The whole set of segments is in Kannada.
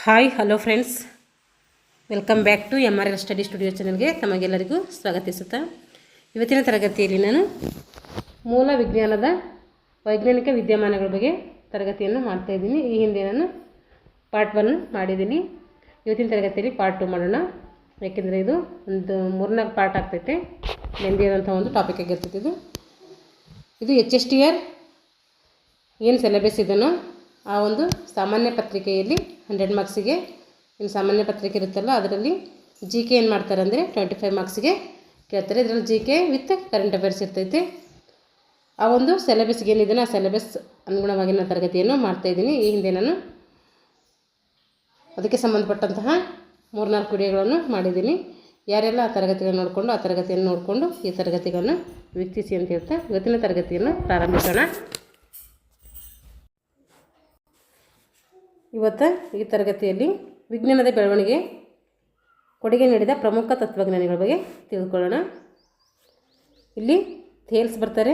Hi hello friends, welcome back to MRL study studio ಚಾನಲ್ಗೆ ತಮಗೆಲ್ಲರಿಗೂ ಸ್ವಾಗತಿಸುತ್ತಾ ಇವತ್ತಿನ ತರಗತಿಯಲ್ಲಿ ನಾನು ಮೂಲ ವಿಜ್ಞಾನದ ವೈಜ್ಞಾನಿಕ ವಿದ್ಯಮಾನಗಳ ಬಗ್ಗೆ ತರಗತಿಯನ್ನು ಮಾಡ್ತಾಯಿದ್ದೀನಿ. ಈ ಹಿಂದೆ ನಾನು ಪಾರ್ಟ್ 1 ಮಾಡಿದ್ದೀನಿ. ಇವತ್ತಿನ ತರಗತಿಯಲ್ಲಿ ಪಾರ್ಟ್ 2 ಮಾಡೋಣ. ಯಾಕೆಂದರೆ ಇದು ಒಂದು 3-4 ಪಾರ್ಟ್ ಆಗ್ತೈತೆ. ನೆಮ್ಮದಿಯಾದಂಥ ಒಂದು ಟಾಪಿಕ್ ಆಗಿರ್ತೈತೆ. ಇದು HSTR ಏನು ಸಿಲೆಬಸ್ ಇದನ್ನು ಆ ಒಂದು ಸಾಮಾನ್ಯ ಪತ್ರಿಕೆಯಲ್ಲಿ 100 ಮಾರ್ಕ್ಸಿಗೆ ಏನು ಸಾಮಾನ್ಯ ಪತ್ರಿಕೆ ಇರುತ್ತಲ್ಲ ಅದರಲ್ಲಿ GK ಏನು ಮಾಡ್ತಾರೆ ಅಂದರೆ 25 ಮಾರ್ಕ್ಸಿಗೆ ಕೇಳ್ತಾರೆ. ಇದರಲ್ಲಿ GK ವಿತ್ ಕರೆಂಟ್ ಅಫೇರ್ಸ್ ಇರ್ತೈತೆ. ಆ ಒಂದು ಸಿಲೆಬಸ್ಗೆ ಏನಿದೆ ಆ ಸಿಲೆಬಸ್ ಅನುಗುಣವಾಗಿ ನಾನು ತರಗತಿಯನ್ನು ಮಾಡ್ತಾಯಿದ್ದೀನಿ. ಈ ಹಿಂದೆ ನಾನು ಅದಕ್ಕೆ ಸಂಬಂಧಪಟ್ಟಂತಹ 3-4 ವಿಡಿಯೋಗಳನ್ನು ಮಾಡಿದ್ದೀನಿ. ಯಾರೆಲ್ಲ ಆ ತರಗತಿಗಳನ್ನು ನೋಡಿಕೊಂಡು ಈ ತರಗತಿಗಳನ್ನು ವೀಕ್ಷಿಸಿ ಅಂತ ಹೇಳ್ತಾ ಇವತ್ತಿನ ತರಗತಿಯನ್ನು ಪ್ರಾರಂಭಿಸೋಣ. ಇವತ್ತು ಈ ತರಗತಿಯಲ್ಲಿ ವಿಜ್ಞಾನದ ಬೆಳವಣಿಗೆ ಕೊಡುಗೆ ನೀಡಿದ ಪ್ರಮುಖ ತತ್ವಜ್ಞಾನಿಗಳ ಬಗ್ಗೆ ತಿಳಿದುಕೊಳ್ಳೋಣ. ಇಲ್ಲಿ ಥೇಲ್ಸ್ ಬರ್ತಾರೆ,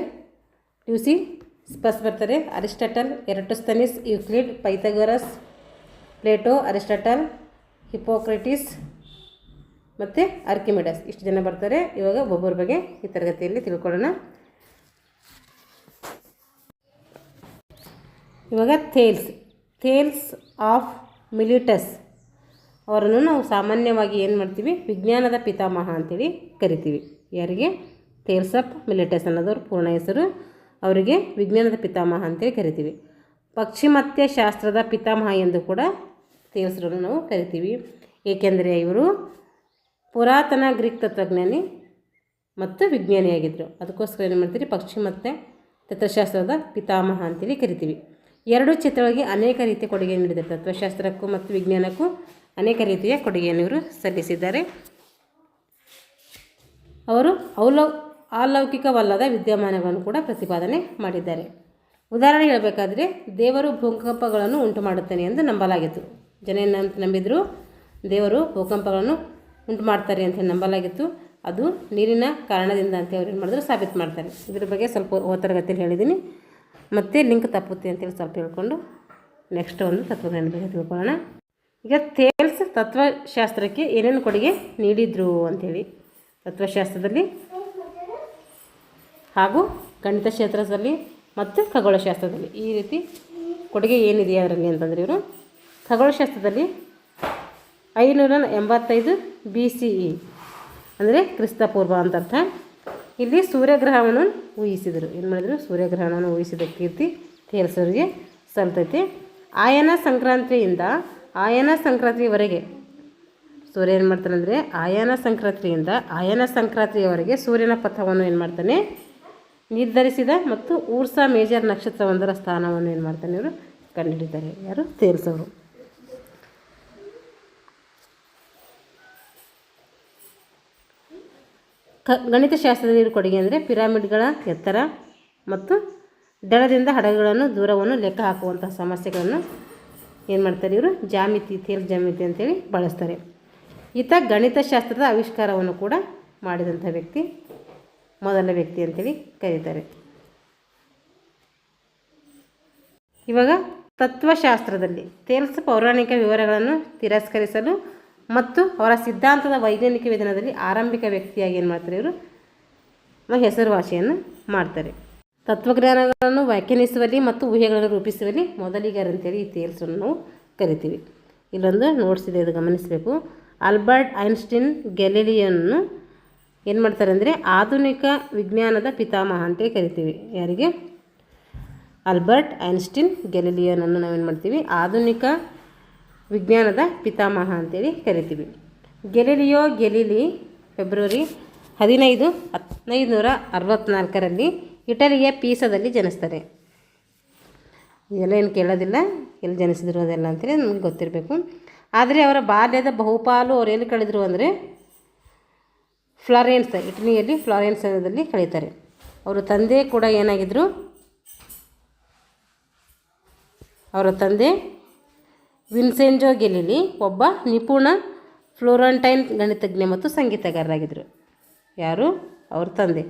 ಟ್ಯೂಸಿಡಿಸ್ ಬರ್ತಾರೆ, Aristotle, Eratosthenes, Euclid, Pythagoras, Plato, Aristotle, Hippocrates ಮತ್ತು ಆರ್ಕಿಮಿಡಸ್ ಇಷ್ಟು ಜನ ಬರ್ತಾರೆ. ಇವಾಗ ಒಬ್ಬೊಬ್ಬರ ಬಗ್ಗೆ ಈ ತರಗತಿಯಲ್ಲಿ ತಿಳ್ಕೊಳ್ಳೋಣ. ಇವಾಗ ಥೇಲ್ಸ್ ಆಫ್ ಮಿಲಿಟಸ್ ಅವರನ್ನು ನಾವು ಸಾಮಾನ್ಯವಾಗಿ ಏನು ಮಾಡ್ತೀವಿ, ವಿಜ್ಞಾನದ ಪಿತಾಮಹ ಅಂತೇಳಿ ಕರಿತೀವಿ. ಯಾರಿಗೆ? ಥೇಲ್ಸ್ ಆಫ್ ಮಿಲಿಟಸ್ ಅನ್ನೋದವ್ರ ಪೂರ್ಣ ಹೆಸರು. ಅವರಿಗೆ ವಿಜ್ಞಾನದ ಪಿತಾಮಹ ಅಂತೇಳಿ ಕರಿತೀವಿ. ಪಾಶ್ಚಿಮಾತ್ಯ ಶಾಸ್ತ್ರದ ಪಿತಾಮಹ ಎಂದು ಕೂಡ ಥೇಲ್ಸ್ರನ್ನು ನಾವು ಕರಿತೀವಿ. ಏಕೆಂದರೆ ಇವರು ಪುರಾತನ ಗ್ರೀಕ್ ತತ್ವಜ್ಞಾನಿ ಮತ್ತು ವಿಜ್ಞಾನಿಯಾಗಿದ್ದರು. ಅದಕ್ಕೋಸ್ಕರ ಏನು ಮಾಡ್ತೀವಿ, ಪಾಶ್ಚಿಮಾತ್ಯ ತತ್ವಶಾಸ್ತ್ರದ ಪಿತಾಮಹ ಅಂತೇಳಿ ಕರಿತೀವಿ. ಎರಡು ಕ್ಷೇತ್ರಗಳಿಗೆ ಅನೇಕ ರೀತಿಯ ಕೊಡುಗೆ ನೀಡಿದ ತತ್ವಶಾಸ್ತ್ರಕ್ಕೂ ಮತ್ತು ವಿಜ್ಞಾನಕ್ಕೂ ಅನೇಕ ರೀತಿಯ ಕೊಡುಗೆಯನ್ನು ಇವರು ಸಲ್ಲಿಸಿದ್ದಾರೆ. ಅವರು ಅಲೌಕಿಕವಲ್ಲದ ವಿದ್ಯಮಾನಗಳನ್ನು ಕೂಡ ಪ್ರತಿಪಾದನೆ ಮಾಡಿದ್ದಾರೆ. ಉದಾಹರಣೆ ಹೇಳಬೇಕಾದ್ರೆ ದೇವರು ಭೂಕಂಪಗಳನ್ನು ಉಂಟು ಮಾಡುತ್ತಾನೆ ಎಂದು ನಂಬಲಾಗಿತ್ತು. ಜನ ಏನಂತ ನಂಬಿದ್ರು, ದೇವರು ಭೂಕಂಪಗಳನ್ನು ಉಂಟು ಮಾಡ್ತಾರೆ ಅಂತ ನಂಬಲಾಗಿತ್ತು. ಅದು ನೀರಿನ ಕಾರಣದಿಂದ ಅಂತ ಅವ್ರು ಏನು ಮಾಡಿದ್ರು, ಸಾಬೀತು ಮಾಡ್ತಾರೆ. ಇದ್ರ ಬಗ್ಗೆ ಸ್ವಲ್ಪ ತರಗತಿಯಲ್ಲಿ ಹೇಳಿದ್ದೀನಿ. ಮತ್ತು ಲಿಂಕ್ ತಪ್ಪುತ್ತೆ ಅಂತೇಳಿ ಸ್ವಲ್ಪ ಹೇಳ್ಕೊಂಡು ನೆಕ್ಸ್ಟ್ ಒಂದು ತತ್ವಜ್ಞಾನ ಬಗ್ಗೆ ತಿಳ್ಕೊಳ್ಳೋಣ. ಈಗ ಥೇಲ್ಸ್ ತತ್ವಶಾಸ್ತ್ರಕ್ಕೆ ಏನೇನು ಕೊಡುಗೆ ನೀಡಿದರು ಅಂಥೇಳಿ, ತತ್ವಶಾಸ್ತ್ರದಲ್ಲಿ ಹಾಗೂ ಗಣಿತ ಕ್ಷೇತ್ರದಲ್ಲಿ ಮತ್ತು ಖಗೋಳಶಾಸ್ತ್ರದಲ್ಲಿ ಈ ರೀತಿ ಕೊಡುಗೆ ಏನಿದೆ ಅದರಲ್ಲಿ ಅಂತಂದರೆ ಇವರು ಖಗೋಳಶಾಸ್ತ್ರದಲ್ಲಿ 585 BCE ಅಂದರೆ ಕ್ರಿಸ್ತಪೂರ್ವ ಅಂತ ಅರ್ಥ. ಇಲ್ಲಿ ಸೂರ್ಯಗ್ರಹಣವನ್ನು ಊಹಿಸಿದರು. ಏನು ಮಾಡಿದರು? ಸೂರ್ಯಗ್ರಹಣವನ್ನು ಊಹಿಸಿದ ಕೀರ್ತಿ ಥೇಲ್ಸ್ ಅವರಿಗೆ ಸಲ್ತೈತೆ. ಆಯನ ಸಂಕ್ರಾಂತಿಯವರೆಗೆ ಸೂರ್ಯ ಏನು ಮಾಡ್ತಾನಂದರೆ ಆಯನ ಸಂಕ್ರಾಂತಿಯವರೆಗೆ ಸೂರ್ಯನ ಪಥವನ್ನು ಏನು ಮಾಡ್ತಾನೆ ನಿರ್ಧರಿಸಿದ ಮತ್ತು ಊರ್ಸಾ ಮೇಜರ್ ನಕ್ಷತ್ರವೊಂದರ ಸ್ಥಾನವನ್ನು ಏನು ಮಾಡ್ತಾನೆ ಇವರು ಕಂಡುಹಿಡಿತಾರೆ. ಯಾರು? ಥೇಲ್ಸ್ ಅವರು. ಗಣಿತಶಾಸ್ತ್ರದಲ್ಲಿ ಇರೋ ಕೊಡುಗೆ ಅಂದರೆ ಪಿರಾಮಿಡ್ಗಳ ಎತ್ತರ ಮತ್ತು ದಡದಿಂದ ಹಡಗುಗಳನ್ನು ದೂರವನ್ನು ಲೆಕ್ಕ ಹಾಕುವಂತಹ ಸಮಸ್ಯೆಗಳನ್ನು ಏನು ಮಾಡ್ತಾರೆ ಇವರು ಥೇಲ್ಸ್ ಜಾಮಿತಿ ಅಂತೇಳಿ ಬಳಸ್ತಾರೆ. ಈತ ಗಣಿತಶಾಸ್ತ್ರದ ಆವಿಷ್ಕಾರವನ್ನು ಕೂಡ ಮಾಡಿದಂಥ ವ್ಯಕ್ತಿ, ಮೊದಲ ವ್ಯಕ್ತಿ ಅಂತೇಳಿ ಕರೀತಾರೆ. ಇವಾಗ ತತ್ವಶಾಸ್ತ್ರದಲ್ಲಿ ಥೇಲ್ಸ್ ಪೌರಾಣಿಕ ವಿವರಗಳನ್ನು ತಿರಸ್ಕರಿಸಲು ಮತ್ತು ಅವರ ಸಿದ್ಧಾಂತದ ವೈಜ್ಞಾನಿಕ ವಿಧಾನದಲ್ಲಿ ಆರಂಭಿಕ ವ್ಯಕ್ತಿಯಾಗಿ ಏನು ಮಾಡ್ತಾರೆ ಇವರು ಹೆಸರುವಾಸಿಯನ್ನು ಮಾಡ್ತಾರೆ. ತತ್ವಜ್ಞಾನಗಳನ್ನು ವ್ಯಾಖ್ಯಾನಿಸುವಲ್ಲಿ ಮತ್ತು ಊಹೆಗಳನ್ನು ರೂಪಿಸುವಲ್ಲಿ ಮೊದಲಿಗರಂತೇಳಿ ಈ ಥೇಲ್ಸನ್ನು ನಾವು ಕರಿತೀವಿ. ಇಲ್ಲೊಂದು ನೋಟ್ಸ್ ಇದೆ, ಇದು ಗಮನಿಸಬೇಕು. ಆಲ್ಬರ್ಟ್ ಐನ್ಸ್ಟೀನ್ ಗ್ಯಾಲಿಲಿಯೋನನ್ನು ಏನು ಮಾಡ್ತಾರೆ ಅಂದರೆ ಆಧುನಿಕ ವಿಜ್ಞಾನದ ಪಿತಾಮಹ ಅಂತೇಳಿ ಕರಿತೀವಿ. ಯಾರಿಗೆ? ಆಲ್ಬರ್ಟ್ ಐನ್ಸ್ಟೀನ್ ಗ್ಯಾಲಿಲಿಯೋನನ್ನು ನಾವೇನು ಮಾಡ್ತೀವಿ ಆಧುನಿಕ ವಿಜ್ಞಾನದ ಪಿತಾಮಹ ಅಂತೇಳಿ ಕರಿತೀವಿ. ಗ್ಯಾಲಿಲಿ ಫೆಬ್ರವರಿ 15, 1564 ಇಟಲಿಯ ಪೀಸಾದಲ್ಲಿ ಜನಿಸ್ತಾರೆ. ಇದೆಲ್ಲ ಏನು ಕೇಳೋದಿಲ್ಲ, ಎಲ್ಲಿ ಜನಿಸಿದ್ರು ಅದೆಲ್ಲ ಅಂತೇಳಿ ನಮಗೆ ಗೊತ್ತಿರಬೇಕು. ಆದರೆ ಅವರ ಬಾಲ್ಯದ ಬಹುಪಾಲು ಅವ್ರು ಎಲ್ಲಿ ಕಳೆದರು ಅಂದರೆ ಇಟಲಿಯಲ್ಲಿ ಫ್ಲಾರೆನ್ಸ್ನಲ್ಲಿ ಕಳೀತಾರೆ. ಅವರ ತಂದೆ ಕೂಡ ಏನಾಗಿದ್ದರು, ಅವರ ತಂದೆ ವಿನ್ಸೆಂಜೋ ಗ್ಯಾಲಿಲಿ ಒಬ್ಬ ನಿಪುಣ ಫ್ಲೋರೆಂಟೈನ್ ಗಣಿತಜ್ಞ ಮತ್ತು ಸಂಗೀತಗಾರರಾಗಿದ್ದರು. ಯಾರು? ಅವ್ರ ತಂದೆ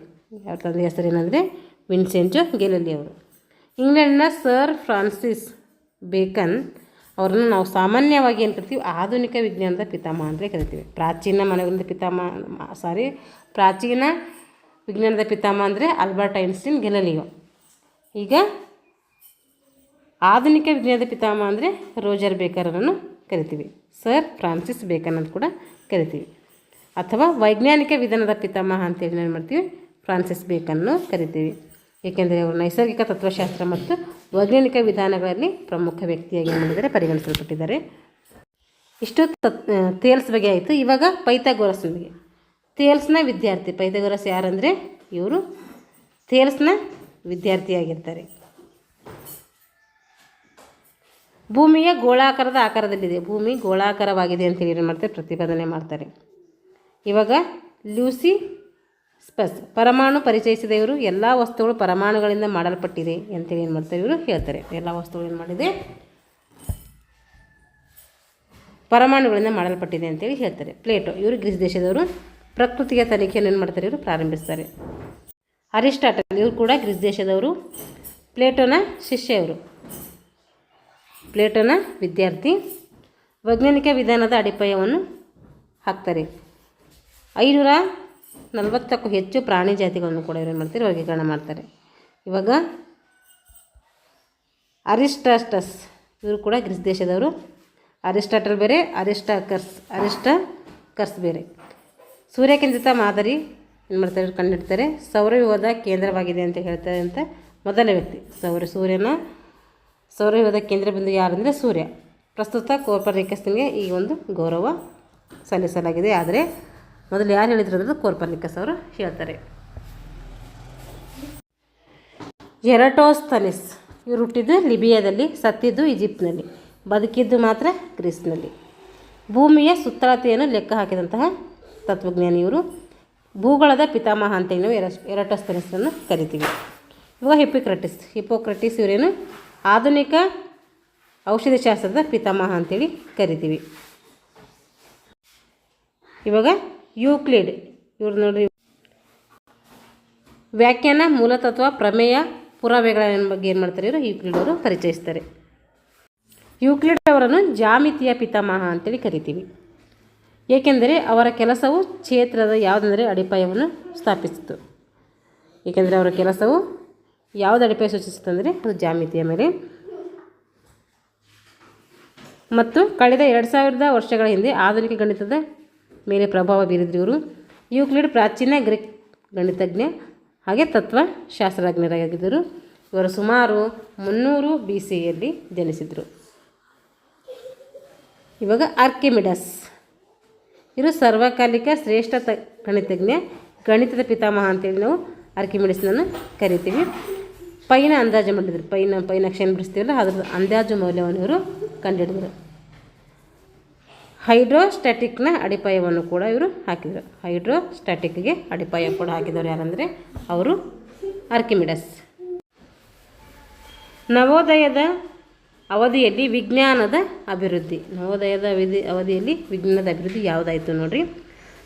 ಹೆಸರೇನೆಂದರೆ ವಿನ್ಸೆಂಜೋ ಗ್ಯಾಲಿಲಿ ಅವರು. ಇಂಗ್ಲೆಂಡ್ನ ಸರ್ ಫ್ರಾನ್ಸಿಸ್ ಬೇಕನ್ ಅವರನ್ನು ನಾವು ಸಾಮಾನ್ಯವಾಗಿ ಏನು ಕರಿತೀವಿ, ಆಧುನಿಕ ವಿಜ್ಞಾನದ ಪಿತಾಮಹ ಅಂತಲೇ ಕರಿತೀವಿ. ಪ್ರಾಚೀನ ವಿಜ್ಞಾನದ ಪಿತಾಮಹ ಅಂದರೆ ಆಲ್ಬರ್ಟ್ ಐನ್ಸ್ಟೀನ್, ಗೆಲಲಿಯೋ. ಈಗ ಆಧುನಿಕ ವಿಜ್ಞಾನದ ಪಿತಾಮಹ ಅಂದರೆ ರೋಜರ್ ಬೇಕರನ್ನು ಕರಿತೀವಿ, ಸರ್ ಫ್ರಾನ್ಸಿಸ್ ಬೇಕನ್ ಅಂತ ಕೂಡ ಕರಿತೀವಿ. ಅಥವಾ ವೈಜ್ಞಾನಿಕ ವಿಧಾನದ ಪಿತಾಮಹ ಅಂತೇಳಿ ಏನು ಮಾಡ್ತೀವಿ, ಫ್ರಾನ್ಸಿಸ್ ಬೇಕನ್ನು ಕರಿತೀವಿ. ಏಕೆಂದರೆ ಅವರು ನೈಸರ್ಗಿಕ ತತ್ವಶಾಸ್ತ್ರ ಮತ್ತು ವೈಜ್ಞಾನಿಕ ವಿಧಾನಗಳಲ್ಲಿ ಪ್ರಮುಖ ವ್ಯಕ್ತಿಯಾಗಿ ಏನು ಮಾಡಿದ್ದಾರೆ, ಪರಿಗಣಿಸಲ್ಪಟ್ಟಿದ್ದಾರೆ. ಇಷ್ಟು ಥೇಲ್ಸ್ ಬಗ್ಗೆ ಆಯಿತು. ಇವಾಗ ಪೈಥಾಗೋರಸ್ ಬಗ್ಗೆ. ಥೇಲ್ಸ್ನ ವಿದ್ಯಾರ್ಥಿ ಪೈಥಾಗೋರಸ್ ಯಾರಂದರೆ ಇವರು ಥೇಲ್ಸ್ನ ವಿದ್ಯಾರ್ಥಿಯಾಗಿರ್ತಾರೆ. ಭೂಮಿಯ ಗೋಳಾಕಾರದ ಆಕಾರದಲ್ಲಿದೆ, ಭೂಮಿ ಗೋಳಾಕಾರವಾಗಿದೆ ಅಂತೇಳಿ ಏನು ಮಾಡ್ತಾರೆ, ಪ್ರತಿಪಾದನೆ ಮಾಡ್ತಾರೆ. ಇವಾಗ ಲೂಸಿ ಸ್ಪಸ್ ಪರಮಾಣು ಪರಿಚಯಿಸಿದ ಇವರು ಎಲ್ಲ ವಸ್ತುಗಳು ಪರಮಾಣುಗಳಿಂದ ಮಾಡಲ್ಪಟ್ಟಿದೆ ಅಂತೇಳಿ ಏನು ಮಾಡ್ತಾರೆ, ಇವರು ಹೇಳ್ತಾರೆ. ಎಲ್ಲ ವಸ್ತುಗಳು ಏನು ಮಾಡಿದೆ, ಪರಮಾಣುಗಳಿಂದ ಮಾಡಲ್ಪಟ್ಟಿದೆ ಅಂತೇಳಿ ಹೇಳ್ತಾರೆ. ಪ್ಲೇಟೋ ಇವರು ಗ್ರೀಸ್ ದೇಶದವರು. ಪ್ರಕೃತಿಯ ತನಿಖೆಯನ್ನು ಏನು ಮಾಡ್ತಾರೆ, ಇವರು ಪ್ರಾರಂಭಿಸ್ತಾರೆ. ಅರಿಸ್ಟಾಟಲ್ ಇವರು ಕೂಡ ಗ್ರೀಸ್ ದೇಶದವರು. ಪ್ಲೇಟೋನ ಶಿಷ್ಯ ಇವರು, ಪ್ಲೇಟೋನ ವಿದ್ಯಾರ್ಥಿ. ವೈಜ್ಞಾನಿಕ ವಿಧಾನದ ಅಡಿಪಾಯವನ್ನು ಹಾಕ್ತಾರೆ. 540ಕ್ಕೂ ಹೆಚ್ಚು ಪ್ರಾಣಿ ಜಾತಿಗಳನ್ನು ಕೂಡ ಇವರು ಏನು ಮಾಡ್ತಾರೆ, ವರ್ಗೀಕರಣ ಮಾಡ್ತಾರೆ. ಇವಾಗ ಅರಿಸ್ಟಾಟಸ್ ಇವರು ಕೂಡ ಗ್ರೀಸ್ ದೇಶದವರು. ಅರಿಸ್ಟಾಟಲ್ ಬೇರೆ, ಅರಿಸ್ಟಾಕರ್ಸ್ ಬೇರೆ. ಸೂರ್ಯಕೇಂದ್ರಿತ ಮಾದರಿ ಏನು ಮಾಡ್ತಾರೆ, ಇವರು ಕಂಡುಹಿಡ್ತಾರೆ. ಸೌರವ್ಯೂಹದ ಕೇಂದ್ರವಾಗಿದೆ ಅಂತ ಹೇಳ್ತಾರೆ ಅಂತ ಮೊದಲ ವ್ಯಕ್ತಿ. ಸೌರವ್ಯೂಹದ ಕೇಂದ್ರ ಬಿಂದು ಯಾರಂದರೆ ಸೂರ್ಯ. ಪ್ರಸ್ತುತ ಕೋಪರ್ನಿಕಸ್ನಿಗೆ ಈ ಒಂದು ಗೌರವ ಸಲ್ಲಿಸಲಾಗಿದೆ. ಆದರೆ ಮೊದಲು ಯಾರು ಹೇಳಿದ್ರು ಅಂದರೆ ಕೋಪರ್ನಿಕಸ್ ಅವರು ಹೇಳ್ತಾರೆ. ಎರಾಟೋಸ್ಥೆನೀಸ್ ಇವರು ಹುಟ್ಟಿದ್ದು ಲಿಬಿಯಾದಲ್ಲಿ, ಸತ್ತಿದ್ದು ಈಜಿಪ್ಟ್ನಲ್ಲಿ, ಬದುಕಿದ್ದು ಮಾತ್ರ ಗ್ರೀಸ್ನಲ್ಲಿ. ಭೂಮಿಯ ಸುತ್ತಳತೆಯನ್ನು ಲೆಕ್ಕ ಹಾಕಿದಂತಹ ತತ್ವಜ್ಞಾನಿ ಇವರು. ಭೂಗೋಳದ ಪಿತಾಮಹ ಅಂತೇಳಿ ನಾವು ಎರಾಟೋಸ್ಥೆನೀಸನ್ನು ಕರಿತೀವಿ. ಇವಾಗ ಹಿಪೋಕ್ರಟಿಸ್ ಇವರೇನು ಆಧುನಿಕ ಔಷಧಿಶಾಸ್ತ್ರದ ಪಿತಾಮಹ ಅಂತೇಳಿ ಕರಿತೀವಿ. ಇವಾಗ ಯೂಕ್ಲಿಡ್ ಇವ್ರು ನೋಡ್ರಿ, ವ್ಯಾಖ್ಯಾನ, ಮೂಲತತ್ವ, ಪ್ರಮೇಯ, ಪುರಾವೆಗಳ ಬಗ್ಗೆ ಏನು ಮಾಡ್ತಾರೆ, ಇವರು ಯೂಕ್ಲಿಡ್ ಅವರು ಪರಿಚಯಿಸ್ತಾರೆ. ಯೂಕ್ಲಿಡ್ ಅವರನ್ನು ಜಾಮಿತಿಯ ಪಿತಾಮಹ ಅಂತೇಳಿ ಕರಿತೀವಿ. ಏಕೆಂದರೆ ಅವರ ಕೆಲಸವು ಕ್ಷೇತ್ರದ ಯಾವುದಂದರೆ ಅಡಿಪಾಯವನ್ನು ಸ್ಥಾಪಿಸಿತು. ಏಕೆಂದರೆ ಅವರ ಕೆಲಸವು ಯಾವುದು ಅಡಿಪಾಯ ಸೂಚಿಸುತ್ತಂದರೆ ಅದು ಜಾಮಿತಿಯ ಮೇಲೆ. ಮತ್ತು ಕಳೆದ 2000 ವರ್ಷಗಳ ಹಿಂದೆ ಆಧುನಿಕ ಗಣಿತದ ಮೇಲೆ ಪ್ರಭಾವ ಬೀರಿದ್ರು ಇವರು. ಯೂಕ್ಲಿಡ್ ಪ್ರಾಚೀನ ಗ್ರೀಕ್ ಗಣಿತಜ್ಞ ಹಾಗೆ ತತ್ವಶಾಸ್ತ್ರಜ್ಞರಾಗಿದ್ದರು. ಇವರು ಸುಮಾರು 300 BCಯಲ್ಲಿ ಜನಿಸಿದರು. ಇವಾಗ ಆರ್ಕಿಮಿಡಸ್ ಇವರು ಸರ್ವಕಾಲಿಕ ಶ್ರೇಷ್ಠ ಗಣಿತಜ್ಞ, ಗಣಿತದ ಪಿತಾಮಹ ಅಂತೇಳಿ ನಾವು ಆರ್ಕಿಮಿಡಸ್ನನ್ನು ಕರಿತೀವಿ. ಪೈನ ಅಂದಾಜು ಮಾಡಿದ್ರು, ಪೈ ನಕ್ಷೆಯನ್ನು ಬಿಡಿಸ್ತೀವಲ್ಲ ಅದ್ರ ಅಂದಾಜು ಮೌಲ್ಯವನ್ನು ಇವರು ಕಂಡುಹಿಡಿದರು. ಹೈಡ್ರೋಸ್ಟ್ಯಾಟಿಕ್ನ ಅಡಿಪಾಯವನ್ನು ಕೂಡ ಇವರು ಹಾಕಿದರು. ಹೈಡ್ರೋಸ್ಟ್ಯಾಟಿಕ್ಗೆ ಅಡಿಪಾಯ ಕೂಡ ಹಾಕಿದವರು ಯಾರಂದರೆ ಅವರು ಆರ್ಕಿಮಿಡಸ್. ನವೋದಯದ ಅವಧಿಯಲ್ಲಿ ವಿಜ್ಞಾನದ ಅಭಿವೃದ್ಧಿ ಯಾವುದಾಯಿತು ನೋಡ್ರಿ.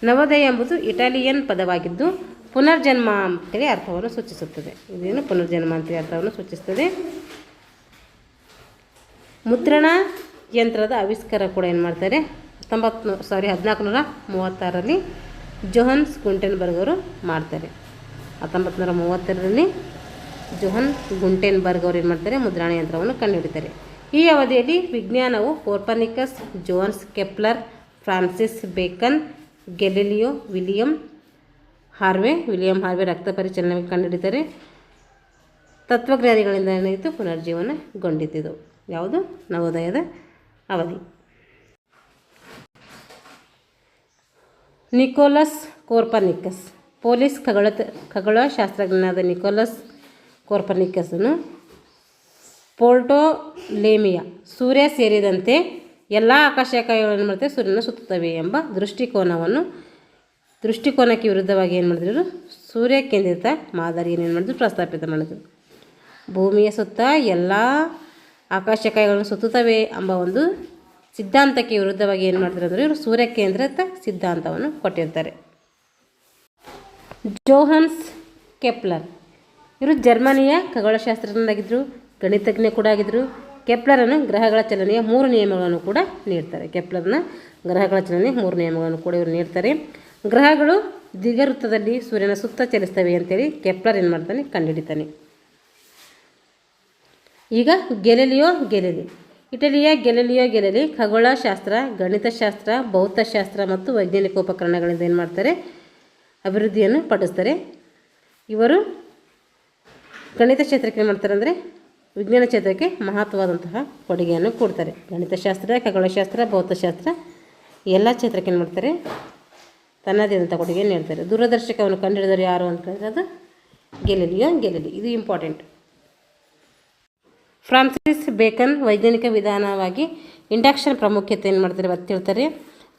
ನವೋದಯ ಎಂಬುದು ಇಟಾಲಿಯನ್ ಪದವಾಗಿದ್ದು ಪುನರ್ಜನ್ಮ ಅಂತೇಳಿ ಅರ್ಥವನ್ನು ಸೂಚಿಸುತ್ತದೆ. ಇದೇನು ಪುನರ್ಜನ್ಮ ಅಂತೇಳಿ ಅರ್ಥವನ್ನು ಸೂಚಿಸ್ತದೆ. ಮುದ್ರಣ ಯಂತ್ರದ ಆವಿಷ್ಕಾರ ಕೂಡ ಏನು ಮಾಡ್ತಾರೆ, 1436ರಲ್ಲಿ ಜೋಹನ್ಸ್ ಗುಂಟೆನ್ಬರ್ಗ್ ಅವರು ಮಾಡ್ತಾರೆ. 1932ರಲ್ಲಿ ಜೋಹನ್ ಗುಂಟೆನ್ಬರ್ಗ್ ಅವರು ಏನು ಮಾಡ್ತಾರೆ, ಮುದ್ರಣ ಯಂತ್ರವನ್ನು ಕಂಡುಹಿಡಿತಾರೆ. ಈ ಅವಧಿಯಲ್ಲಿ ವಿಜ್ಞಾನವು ಕೋಪರ್ನಿಕಸ್, ಜೋನ್ಸ್, ಕೆಪ್ಲರ್, ಫ್ರಾನ್ಸಿಸ್ ಬೇಕನ್, ಗೆಲಿಲಿಯೋ, ವಿಲಿಯಂ ಹಾರ್ವೆ ರಕ್ತ ಪರಿಚಲನೆ ಕಂಡುಹಿಡಿತಾರೆ. ತತ್ವಜ್ಞಾನಿಗಳಿಂದ ಏನಾಯಿತು, ಪುನರ್ಜೀವನಗೊಂಡಿದ್ದು. ಯಾವುದು, ನವೋದಯದ ಅವಧಿ. ನಿಕೋಲಸ್ ಕೋಪರ್ನಿಕಸ್ ಪೋಲಿಷ್ ಖಗೋಳಶಾಸ್ತ್ರಜ್ಞನಾದ ನಿಕೋಲಸ್ ಕೋಪರ್ನಿಕಸನು ಪೋರ್ಟೋಲೆಮಿಯಾ ಸೂರ್ಯ ಸೇರಿದಂತೆ ಎಲ್ಲ ಆಕಾಶಕಾಯಗಳನ್ನು ಮಾಡ್ತಾರೆ ಸೂರ್ಯನ ಸುತ್ತುತ್ತವೆ ಎಂಬ ದೃಷ್ಟಿಕೋನಕ್ಕೆ ವಿರುದ್ಧವಾಗಿ ಏನು ಮಾಡಿದ್ರು, ಸೂರ್ಯ ಕೇಂದ್ರಿತ ಮಾದರಿಯನ್ನು ಏನು ಮಾಡಿದ್ರು, ಪ್ರಸ್ತಾಪಿತ ಮಾಡಿದ್ರು. ಭೂಮಿಯ ಸುತ್ತ ಎಲ್ಲ ಆಕಾಶಕಾಯಗಳನ್ನು ಸುತ್ತುತ್ತವೆ ಎಂಬ ಒಂದು ಸಿದ್ಧಾಂತಕ್ಕೆ ವಿರುದ್ಧವಾಗಿ ಏನು ಮಾಡ್ತಾರೆ ಅಂದರೆ ಇವರು ಸೂರ್ಯ ಕೇಂದ್ರಿತ ಸಿದ್ಧಾಂತವನ್ನು ಕೊಟ್ಟಿರ್ತಾರೆ. ಜೋಹನ್ಸ್ ಕೆಪ್ಲರ್ ಇವರು ಜರ್ಮನಿಯ ಖಗೋಳಶಾಸ್ತ್ರಜ್ಞರಾಗಿದ್ದರು, ಗಣಿತಜ್ಞ ಕೂಡ ಆಗಿದ್ದರು. ಕೆಪ್ಲರನ್ನು ಗ್ರಹಗಳ ಚಲನೆಯ 3 ನಿಯಮಗಳನ್ನು ಕೂಡ ನೀಡ್ತಾರೆ. ಕೆಪ್ಲರ್ನ ಗ್ರಹಗಳ ಚಲನೆಯ 3 ನಿಯಮಗಳನ್ನು ಕೂಡ ಇವರು ನೀಡ್ತಾರೆ. ಗ್ರಹಗಳು ದಿಗವೃತ್ತದಲ್ಲಿ ಸೂರ್ಯನ ಸುತ್ತ ಚಲಿಸ್ತವೆ ಅಂತೇಳಿ ಕೆಪ್ಲರ್ ಏನು ಮಾಡ್ತಾನೆ, ಕಂಡುಹಿಡಿತಾನೆ. ಈಗ ಗೆಲಿಲಿಯೋ ಗೆಲಿಲಿ. ಇಟಲಿಯ ಗೆಲಿಲಿಯೋ ಗೆಲಿಲಿ ಖಗೋಳಶಾಸ್ತ್ರ, ಗಣಿತಶಾಸ್ತ್ರ, ಭೌತಶಾಸ್ತ್ರ ಮತ್ತು ವೈಜ್ಞಾನಿಕ ಉಪಕರಣಗಳಿಂದ ಏನು ಮಾಡ್ತಾರೆ, ಅಭಿವೃದ್ಧಿಯನ್ನು ಪಡಿಸ್ತಾರೆ. ಇವರು ಗಣಿತ ಕ್ಷೇತ್ರಕ್ಕೆ ಏನು ಮಾಡ್ತಾರೆ ಅಂದರೆ ವಿಜ್ಞಾನ ಕ್ಷೇತ್ರಕ್ಕೆ ಮಹತ್ವವಾದಂತಹ ಕೊಡುಗೆಯನ್ನು ಕೊಡ್ತಾರೆ. ಗಣಿತಶಾಸ್ತ್ರ, ಖಗೋಳಶಾಸ್ತ್ರ, ಭೌತಶಾಸ್ತ್ರ ಎಲ್ಲ ಕ್ಷೇತ್ರಕ್ಕೆ ಏನು ಮಾಡ್ತಾರೆ, ತನ್ನದೇ ಆದಂಥ ಕೊಡುಗೆಯನ್ನು ನೀಡ್ತಾರೆ. ದೂರದರ್ಶಕವನ್ನು ಕಂಡುಹಿಡಿದವರು ಯಾರು ಅಂತ ಹೇಳಿದ್ರೆ ಅದು ಗೆಲಿಲಿಯೋ ಗೆಲಿಲಿ. ಇದು ಇಂಪಾರ್ಟೆಂಟ್. ಫ್ರಾನ್ಸಿಸ್ ಬೇಕನ್ ವೈಜ್ಞಾನಿಕ ವಿಧಾನವಾಗಿ ಇಂಡಕ್ಷನ್ ಪ್ರಾಮುಖ್ಯತೆ ಏನು ಮಾಡ್ತಾರೆ ಒತ್ತಿ ಹೇಳ್ತಾರೆ.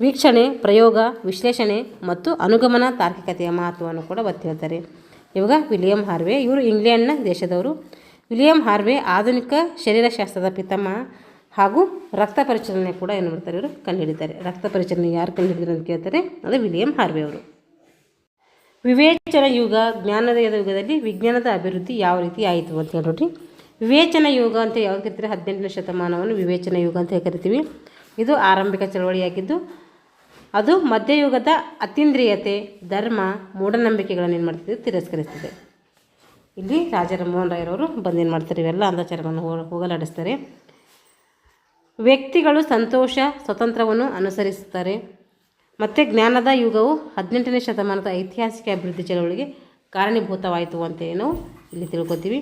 ವೀಕ್ಷಣೆ, ಪ್ರಯೋಗ, ವಿಶ್ಲೇಷಣೆ ಮತ್ತು ಅನುಗಮನ ತಾರ್ಕಿಕತೆಯ ಮಹತ್ವವನ್ನು ಕೂಡ ಒತ್ತಿ ಹೇಳ್ತಾರೆ. ಇವಾಗ ವಿಲಿಯಂ ಹಾರ್ವೆ, ಇವರು ಇಂಗ್ಲೆಂಡ್ನ ದೇಶದವರು. ವಿಲಿಯಂ ಹಾರ್ವೆ ಆಧುನಿಕ ಶರೀರಶಾಸ್ತ್ರದ ಪಿತಾಮಹ ಹಾಗೂ ರಕ್ತ ಪರಿಚಲನೆ ಕೂಡ ಏನು ಮಾಡ್ತಾರೆ, ಇವರು ಕಂಡುಹಿಡಿತಾರೆ. ರಕ್ತ ಪರಿಚಲನೆ ಯಾರು ಕಂಡುಹಿಡಿದ್ರು ಅಂತ ಕೇಳ್ತಾರೆ, ಅದು ವಿಲಿಯಂ ಹಾರ್ವೆ ಅವರು. ವಿವೇಚನ ಯುಗ, ಜ್ಞಾನದ ಯುಗದಲ್ಲಿ ವಿಜ್ಞಾನದ ಅಭಿವೃದ್ಧಿ ಯಾವ ರೀತಿ ಆಯಿತು ಅಂತ ಹೇಳ್ರಿ. ವಿವೇಚನ ಯುಗ ಅಂತ ಯಾವ್ದು ಕರಿತೀವಿ, 18ನೇ ಶತಮಾನವನ್ನು ವಿವೇಚನ ಯುಗ ಅಂತ ಕರಿತೀವಿ. ಇದು ಆರಂಭಿಕ ಚಳವಳಿಯಾಗಿದ್ದು ಅದು ಮಧ್ಯಯುಗದ ಅತೀಂದ್ರಿಯತೆ, ಧರ್ಮ, ಮೂಢನಂಬಿಕೆಗಳನ್ನು ಏನು ಮಾಡ್ತಿದೆ, ತಿರಸ್ಕರಿಸ್ತಿದೆ. ಇಲ್ಲಿ ರಾಜಾ ರಾಮಮೋಹನ್ ರಾಯರವರು ಬಂದೇನು ಮಾಡ್ತಾರೆ, ಇವೆಲ್ಲ ಅಂದಾಚಾರಗಳನ್ನು ಹೋಗಲಾಡಿಸ್ತಾರೆ. ವ್ಯಕ್ತಿಗಳು ಸಂತೋಷ, ಸ್ವತಂತ್ರವನ್ನು ಅನುಸರಿಸುತ್ತಾರೆ. ಮತ್ತು ಜ್ಞಾನದ ಯುಗವು 18ನೇ ಶತಮಾನದ ಐತಿಹಾಸಿಕ ಅಭಿವೃದ್ಧಿ ಚಳವಳಿಗೆ ಕಾರಣೀಭೂತವಾಯಿತು ಅಂತೇಳಿ ನಾವು ಇಲ್ಲಿ ತಿಳ್ಕೊತೀವಿ.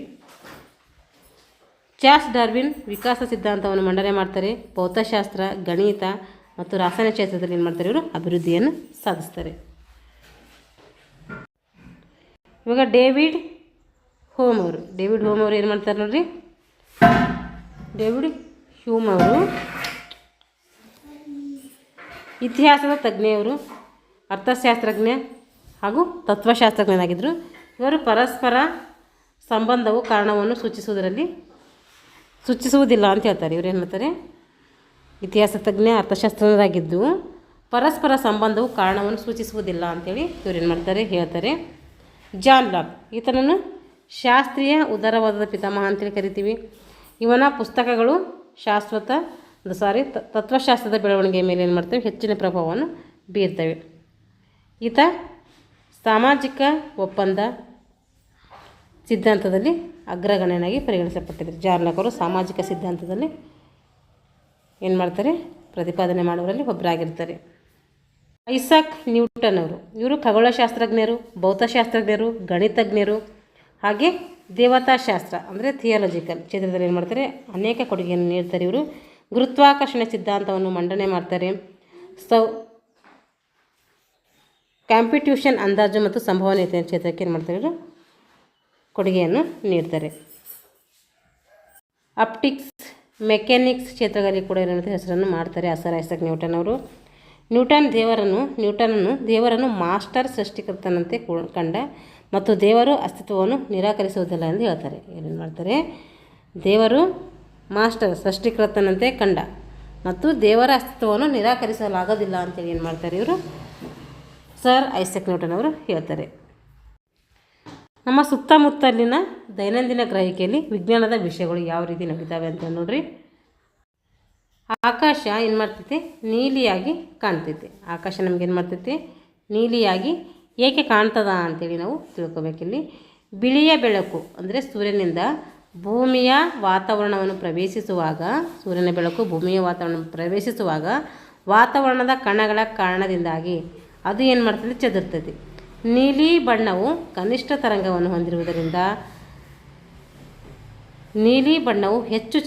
ಚಾರ್ಲ್ಸ್ ಡಾರ್ವಿನ್ ವಿಕಾಸ ಸಿದ್ಧಾಂತವನ್ನು ಮಂಡನೆ ಮಾಡ್ತಾರೆ. ಭೌತಶಾಸ್ತ್ರ, ಗಣಿತ ಮತ್ತು ರಾಸಾಯನಿಕ ಕ್ಷೇತ್ರದಲ್ಲಿ ಏನು ಮಾಡ್ತಾರೆ, ಇವರು ಅಭಿವೃದ್ಧಿಯನ್ನು ಸಾಧಿಸ್ತಾರೆ. ಇವಾಗ ಡೇವಿಡ್ ಹ್ಯೂಮ್ ಅವರು ಏನು ಮಾಡ್ತಾರೆ ನೋಡ್ರಿ. ಡೇವಿಡ್ ಹ್ಯೂಮ್ ಅವರು ಇತಿಹಾಸದ ತಜ್ಞೆಯವರು, ಅರ್ಥಶಾಸ್ತ್ರಜ್ಞ ಹಾಗೂ ತತ್ವಶಾಸ್ತ್ರಜ್ಞನಾಗಿದ್ದರು. ಇವರು ಪರಸ್ಪರ ಸಂಬಂಧವು ಕಾರಣವನ್ನು ಸೂಚಿಸುವುದಿಲ್ಲ ಅಂತ ಹೇಳ್ತಾರೆ. ಇವರು ಏನು ಮಾಡ್ತಾರೆ, ಇತಿಹಾಸ ತಜ್ಞ, ಅರ್ಥಶಾಸ್ತ್ರಜ್ಞರಾಗಿದ್ದು ಪರಸ್ಪರ ಸಂಬಂಧವು ಕಾರಣವನ್ನು ಸೂಚಿಸುವುದಿಲ್ಲ ಅಂಥೇಳಿ ಇವ್ರು ಏನು ಮಾಡ್ತಾರೆ, ಹೇಳ್ತಾರೆ. ಜಾನ್ ಲಾಕ್, ಈತನನ್ನು ಶಾಸ್ತ್ರೀಯ ಉದಾರವಾದದ ಪಿತಾಮಹ ಅಂತೇಳಿ ಕರಿತೀವಿ. ಇವನ ಪುಸ್ತಕಗಳು ತತ್ವಶಾಸ್ತ್ರದ ಬೆಳವಣಿಗೆಯ ಮೇಲೆ ಏನು ಮಾಡ್ತವೆ, ಹೆಚ್ಚಿನ ಪ್ರಭಾವವನ್ನು ಬೀರ್ತವೆ. ಈತ ಸಾಮಾಜಿಕ ಒಪ್ಪಂದ ಸಿದ್ಧಾಂತದಲ್ಲಿ ಅಗ್ರಗಣ್ಯನಾಗಿ ಪರಿಗಣಿಸಲ್ಪಟ್ಟಿದ್ದಾರೆ. ಜಾನ್ ಲಾಕ್ ಅವರು ಸಾಮಾಜಿಕ ಸಿದ್ಧಾಂತದಲ್ಲಿ ಏನು ಮಾಡ್ತಾರೆ, ಪ್ರತಿಪಾದನೆ ಮಾಡುವರಲ್ಲಿ ಒಬ್ಬರಾಗಿರ್ತಾರೆ. ಐಸಾಕ್ ನ್ಯೂಟನ್ ಅವರು, ಇವರು ಖಗೋಳಶಾಸ್ತ್ರಜ್ಞರು, ಭೌತಶಾಸ್ತ್ರಜ್ಞರು, ಗಣಿತಜ್ಞರು ಹಾಗೆ ದೇವತಾಶಾಸ್ತ್ರ ಅಂದರೆ ಥಿಯಾಲಜಿಕಲ್ ಕ್ಷೇತ್ರದಲ್ಲಿ ಏನು ಮಾಡ್ತಾರೆ, ಅನೇಕ ಕೊಡುಗೆಯನ್ನು ನೀಡ್ತಾರೆ. ಇವರು ಗುರುತ್ವಾಕರ್ಷಣೆ ಸಿದ್ಧಾಂತವನ್ನು ಮಂಡನೆ ಮಾಡ್ತಾರೆ. ಕಂಪ್ಯೂಟೇಷನ್ ಅಂದಾಜು ಮತ್ತು ಸಂಭವನೀಯತೆ ಕ್ಷೇತ್ರಕ್ಕೆ ಏನು ಮಾಡ್ತಾರೆ, ಇವರು ಕೊಡುಗೆಯನ್ನು ನೀಡ್ತಾರೆ. ಆಪ್ಟಿಕ್ಸ್, ಮೆಕ್ಯಾನಿಕ್ಸ್ ಕ್ಷೇತ್ರಗಳಲ್ಲಿ ಕೂಡ ಏನಂತ ಹೆಸರನ್ನು ಮಾಡ್ತಾರೆ ಸರ್ ಐಸಾಕ್ ನ್ಯೂಟನ್ ಅವರು. ನ್ಯೂಟನನ್ನು ದೇವರನ್ನು ಮಾಸ್ಟರ್ ಸೃಷ್ಟಿಕರ್ತನಂತೆ ಕಂಡ ಮತ್ತು ದೇವರು ಅಸ್ತಿತ್ವವನ್ನು ನಿರಾಕರಿಸುವುದಿಲ್ಲ ಎಂದು ಹೇಳ್ತಾರೆ. ಏನೇನು ಮಾಡ್ತಾರೆ, ದೇವರು ಮಾಸ್ಟರ್ ಸೃಷ್ಟಿಕರ್ತನಂತೆ ಕಂಡ ಮತ್ತು ದೇವರ ಅಸ್ತಿತ್ವವನ್ನು ನಿರಾಕರಿಸಲಾಗೋದಿಲ್ಲ ಅಂತೇಳಿ ಏನು ಮಾಡ್ತಾರೆ, ಇವರು ಸರ್ ಐಸಾಕ್ ನ್ಯೂಟನ್ ಅವರು ಹೇಳ್ತಾರೆ. ನಮ್ಮ ಸುತ್ತಮುತ್ತಲಿನ ದೈನಂದಿನ ಗ್ರಹಿಕೆಯಲ್ಲಿ ವಿಜ್ಞಾನದ ವಿಷಯಗಳು ಯಾವ ರೀತಿ ನಡೀತಾವೆ ಅಂತ ನೋಡ್ರಿ. ಆಕಾಶ ಏನು ಮಾಡ್ತೈತೆ, ನೀಲಿಯಾಗಿ ಕಾಣ್ತೈತೆ. ಆಕಾಶ ನಮಗೇನು ಮಾಡ್ತೈತೆ, ನೀಲಿಯಾಗಿ ಏಕೆ ಕಾಣ್ತದ ಅಂಥೇಳಿ ನಾವು ತಿಳ್ಕೊಬೇಕಿಲ್ಲಿ. ಬಿಳಿಯ ಬೆಳಕು ಅಂದರೆ ಸೂರ್ಯನಿಂದ ಭೂಮಿಯ ವಾತಾವರಣವನ್ನು ಪ್ರವೇಶಿಸುವಾಗ, ಸೂರ್ಯನ ಬೆಳಕು ಭೂಮಿಯ ವಾತಾವರಣವನ್ನು ಪ್ರವೇಶಿಸುವಾಗ ವಾತಾವರಣದ ಕಣಗಳ ಕಾರಣದಿಂದಾಗಿ ಅದು ಏನು ಮಾಡ್ತದೆ, ಚದುರ್ತದೆ. ನೀಲಿ ಬಣ್ಣವು ಕನಿಷ್ಠ ತರಂಗವನ್ನು ಹೊಂದಿರುವುದರಿಂದ ನೀಲಿ ಬಣ್ಣವು ಹೆಚ್ಚು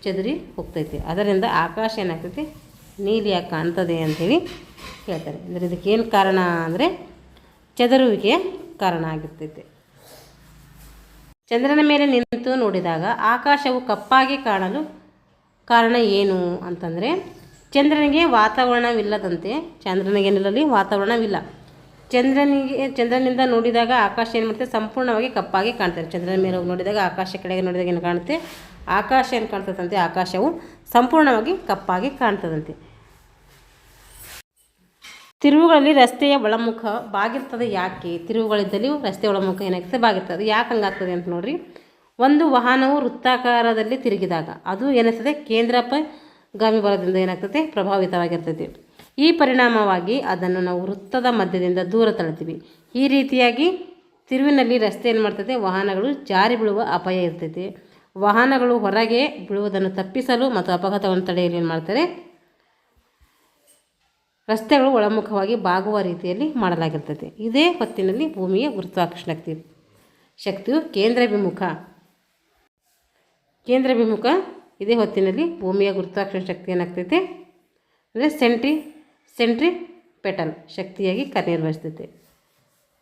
ಚದುರಿ ಹೋಗ್ತೈತೆ. ಅದರಿಂದ ಆಕಾಶ ಏನಾಗ್ತೈತಿ, ನೀಲಿಯಾಗಿ ಕಾಣ್ತದೆ ಅಂಥೇಳಿ ಹೇಳ್ತಾರೆ. ಅಂದರೆ ಇದಕ್ಕೇನು ಕಾರಣ ಅಂದರೆ ಚದುರುವಿಕೆಯ ಕಾರಣ ಆಗಿರ್ತೈತೆ. ಚಂದ್ರನ ಮೇಲೆ ನಿಂತು ನೋಡಿದಾಗ ಆಕಾಶವು ಕಪ್ಪಾಗಿ ಕಾಣಲು ಕಾರಣ ಏನು ಅಂತಂದರೆ, ಚಂದ್ರನಿಗೆ ವಾತಾವರಣವಿಲ್ಲದಂತೆ, ಚಂದ್ರನಿಗೇನಿರಲಿ ವಾತಾವರಣವಿಲ್ಲ. ಚಂದ್ರನಿಂದ ನೋಡಿದಾಗ ಆಕಾಶ ಏನು ಮಾಡ್ತದೆ, ಸಂಪೂರ್ಣವಾಗಿ ಕಪ್ಪಾಗಿ ಕಾಣ್ತಾರೆ. ಚಂದ್ರನ ಮೇಲೆ ಹೋಗಿ ನೋಡಿದಾಗ ಆಕಾಶ ಕೆಳಗೆ ನೋಡಿದಾಗ ಏನು ಕಾಣುತ್ತೆ, ಆಕಾಶ ಏನು ಕಾಣ್ತದಂತೆ, ಆಕಾಶವು ಸಂಪೂರ್ಣವಾಗಿ ಕಪ್ಪಾಗಿ ಕಾಣ್ತದಂತೆ. ತಿರುವುಗಳಲ್ಲಿ ರಸ್ತೆಯ ಒಳಮುಖ ಬಾಗಿರ್ತದೆ. ಯಾಕೆ ತಿರುವುಗಳಿದ್ದಲ್ಲಿ ರಸ್ತೆ ಒಳಮುಖ ಏನಾಗ್ತದೆ, ಬಾಗಿರ್ತದೆ. ಯಾಕೆ ಹಂಗಾಗ್ತದೆ ಅಂತ ನೋಡ್ರಿ. ಒಂದು ವಾಹನವು ವೃತ್ತಾಕಾರದಲ್ಲಿ ತಿರುಗಿದಾಗ ಅದು ಏನಾಗ್ತದೆ ಕೇಂದ್ರಪಗಾಮಿ ಬಲದಿಂದ ಏನಾಗ್ತದೆ ಪ್ರಭಾವಿತವಾಗಿರ್ತದೆ. ಈ ಪರಿಣಾಮವಾಗಿ ಅದನ್ನು ನಾವು ವೃತ್ತದ ಮಧ್ಯದಿಂದ ದೂರ ತಳ್ತೀವಿ. ಈ ರೀತಿಯಾಗಿ ತಿರುವಿನಲ್ಲಿ ರಸ್ತೆ ಏನು ಮಾಡ್ತದೆ, ವಾಹನಗಳು ಜಾರಿ ಬೀಳುವ ಅಪಾಯ ಇರ್ತೈತಿ. ವಾಹನಗಳು ಹೊರಗೆ ಬೀಳುವುದನ್ನು ತಪ್ಪಿಸಲು ಮತ್ತು ಅಪಘಾತವನ್ನು ತಡೆಯಲು ಏನು ಮಾಡ್ತಾರೆ, ರಸ್ತೆಗಳು ಒಳಮುಖವಾಗಿ ಬಾಗುವ ರೀತಿಯಲ್ಲಿ ಮಾಡಲಾಗಿರ್ತದೆ. ಇದೇ ಹೊತ್ತಿನಲ್ಲಿ ಭೂಮಿಯ ಗುರುತ್ವಾಕರ್ಷಣ ಶಕ್ತಿಯು ಕೇಂದ್ರಭಿಮುಖ ಇದೇ ಹೊತ್ತಿನಲ್ಲಿ ಭೂಮಿಯ ಗುರುತ್ವಾಕರ್ಷಣ ಶಕ್ತಿ ಏನಾಗ್ತೈತೆ ಅಂದರೆ ಸೆಂಟ್ರಿಪೆಟಲ್ ಶಕ್ತಿಯಾಗಿ ಕಾರ್ಯನಿರ್ವಹಿಸ್ತೈತೆ.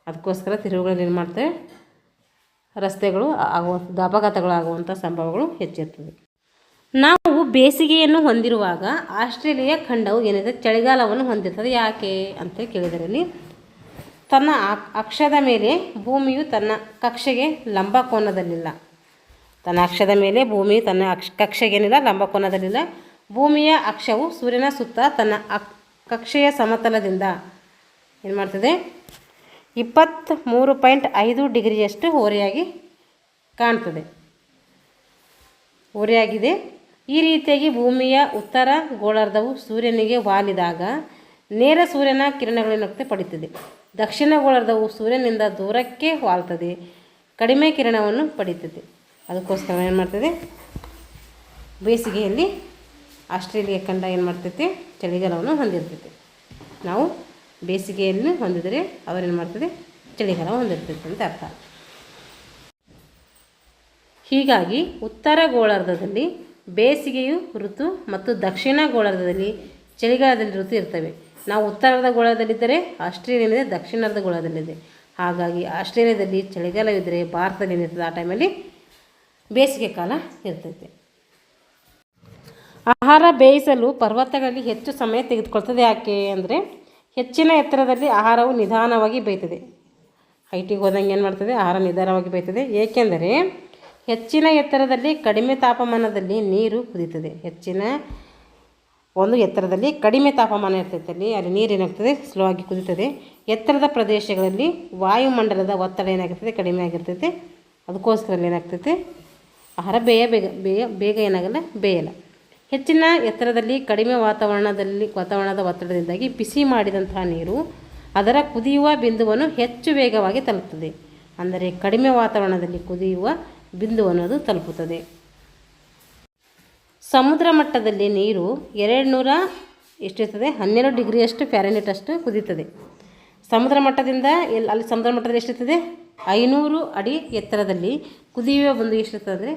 ಅದಕ್ಕೋಸ್ಕರ ತಿರುವುಗಳಲ್ಲಿ ಏನು ಮಾಡ್ತೇವೆ, ರಸ್ತೆಗಳು ಆಗುವಂಥ ಅಪಘಾತಗಳು ಆಗುವಂಥ ಸಂಭವಗಳು ಹೆಚ್ಚಿರ್ತದೆ. ನಾವು ಬೇಸಿಗೆಯನ್ನು ಹೊಂದಿರುವಾಗ ಆಸ್ಟ್ರೇಲಿಯಾ ಖಂಡವು ಏನಿದೆ ಚಳಿಗಾಲವನ್ನು ಹೊಂದಿರ್ತದೆ. ಯಾಕೆ ಅಂತ ಕೇಳಿದರಲ್ಲಿ, ತನ್ನ ಅಕ್ಷದ ಮೇಲೆ ಭೂಮಿಯು ತನ್ನ ಕಕ್ಷೆಗೆ ಲಂಬಕೋನದಲ್ಲಿಲ್ಲ. ತನ್ನ ಅಕ್ಷದ ಮೇಲೆ ಭೂಮಿಯು ತನ್ನ ಕಕ್ಷೆಗೇನಿಲ್ಲ, ಲಂಬಕೋನದಲ್ಲಿಲ್ಲ. ಭೂಮಿಯ ಅಕ್ಷವು ಸೂರ್ಯನ ಸುತ್ತ ತನ್ನ ಕಕ್ಷೆಯ ಸಮತಲದಿಂದ ಏನು ಮಾಡ್ತದೆ, 23.5 ಡಿಗ್ರಿಯಷ್ಟು ಓರೆಯಾಗಿದೆ. ಈ ರೀತಿಯಾಗಿ ಭೂಮಿಯ ಉತ್ತರ ಗೋಳಾರ್ಧವು ಸೂರ್ಯನಿಗೆ ವಾಲಿದಾಗ ನೇರ ಸೂರ್ಯನ ಕಿರಣಗಳೇನಾಗ್ತದೆ ಪಡೀತದೆ. ದಕ್ಷಿಣ ಗೋಳಾರ್ಧವು ಸೂರ್ಯನಿಂದ ದೂರಕ್ಕೆ ವಾಲ್ತದೆ, ಕಡಿಮೆ ಕಿರಣವನ್ನು ಪಡೀತದೆ. ಅದಕ್ಕೋಸ್ಕರ ಏನು ಮಾಡ್ತದೆ, ಬೇಸಿಗೆಯಲ್ಲಿ ಆಸ್ಟ್ರೇಲಿಯಾ ಖಂಡ ಏನು ಮಾಡ್ತೈತೆ, ಚಳಿಗಾಲವನ್ನು ಹೊಂದಿರ್ತೈತೆ. ನಾವು ಬೇಸಿಗೆಯನ್ನು ಹೊಂದಿದರೆ ಅವರೇನು ಮಾಡ್ತದೆ, ಚಳಿಗಾಲ ಹೊಂದಿರ್ತೈತೆ ಅಂತ ಅರ್ಥ. ಹೀಗಾಗಿ ಉತ್ತರ ಗೋಳಾರ್ಧದಲ್ಲಿ ಬೇಸಿಗೆಯು ಋತು ಮತ್ತು ದಕ್ಷಿಣ ಗೋಳಾರ್ಧದಲ್ಲಿ ಚಳಿಗಾಲದಲ್ಲಿ ಋತು ಇರ್ತವೆ. ನಾವು ಉತ್ತರದ ಗೋಳಾರ್ಧದಲ್ಲಿದ್ದರೆ ಆಸ್ಟ್ರೇಲಿಯಾದ ದಕ್ಷಿಣದ ಗೋಳಾರ್ಧದಲ್ಲಿದೆ. ಹಾಗಾಗಿ ಆಸ್ಟ್ರೇಲಿಯಾದಲ್ಲಿ ಚಳಿಗಾಲವಿದ್ದರೆ ಭಾರತದಲ್ಲಿ ಏನಿರ್ತದೆ, ಆ ಟೈಮಲ್ಲಿ ಬೇಸಿಗೆ ಕಾಲ ಇರ್ತೈತೆ. ಆಹಾರ ಬೇಯಿಸಲು ಪರ್ವತಗಳಲ್ಲಿ ಹೆಚ್ಚು ಸಮಯ ತೆಗೆದುಕೊಳ್ತದೆ. ಯಾಕೆ ಅಂದರೆ ಹೆಚ್ಚಿನ ಎತ್ತರದಲ್ಲಿ ಆಹಾರವು ನಿಧಾನವಾಗಿ ಬೇಯ್ತದೆ. ಹೈಟಿಗೆ ಹೋದಂಗೆ ಏನು ಮಾಡ್ತದೆ, ಆಹಾರ ನಿಧಾನವಾಗಿ ಬೇಯ್ತದೆ. ಏಕೆಂದರೆ ಹೆಚ್ಚಿನ ಎತ್ತರದಲ್ಲಿ ಕಡಿಮೆ ತಾಪಮಾನದಲ್ಲಿ ನೀರು ಕುದೀತದೆ. ಒಂದು ಎತ್ತರದಲ್ಲಿ ಕಡಿಮೆ ತಾಪಮಾನ ಇರ್ತೈತೆ, ಅಲ್ಲಿ ನೀರು ಏನಾಗ್ತದೆ, ಸ್ಲೋ ಆಗಿ ಕುದೀತದೆ. ಎತ್ತರದ ಪ್ರದೇಶಗಳಲ್ಲಿ ವಾಯುಮಂಡಲದ ಒತ್ತಡ ಏನಾಗಿರ್ತದೆ, ಕಡಿಮೆ ಆಗಿರ್ತೈತೆ. ಅದಕ್ಕೋಸ್ಕರ ಏನಾಗ್ತೈತೆ, ಆಹಾರ ಬೇಗ ಏನಾಗಲ್ಲ, ಬೇಯಲ್ಲ. ಹೆಚ್ಚಿನ ಎತ್ತರದಲ್ಲಿ ಕಡಿಮೆ ವಾತಾವರಣದ ಒತ್ತಡದಿಂದಾಗಿ ಬಿಸಿ ಮಾಡಿದಂತಹ ನೀರು ಅದರ ಕುದಿಯುವ ಬಿಂದುವನ್ನು ಹೆಚ್ಚು ವೇಗವಾಗಿ ತಲುಪುತ್ತದೆ. ಅಂದರೆ ಕಡಿಮೆ ವಾತಾವರಣದಲ್ಲಿ ಕುದಿಯುವ ಬಿಂದುವನ್ನು ಅದು ತಲುಪುತ್ತದೆ. ಸಮುದ್ರ ಮಟ್ಟದಲ್ಲಿ ನೀರು 12 ಡಿಗ್ರಿಯಷ್ಟು ಫ್ಯಾರನ್ಹೀಟ್ ಅಷ್ಟು ಕುದೀತದೆ. ಸಮುದ್ರ ಮಟ್ಟದಿಂದ ಸಮುದ್ರ ಮಟ್ಟದಲ್ಲಿ ಎಷ್ಟಿರ್ತದೆ, 500 ಅಡಿ ಎತ್ತರದಲ್ಲಿ ಕುದಿಯುವ ಬಿಂದು ಎಷ್ಟಿರ್ತದೆ ಅಂದರೆ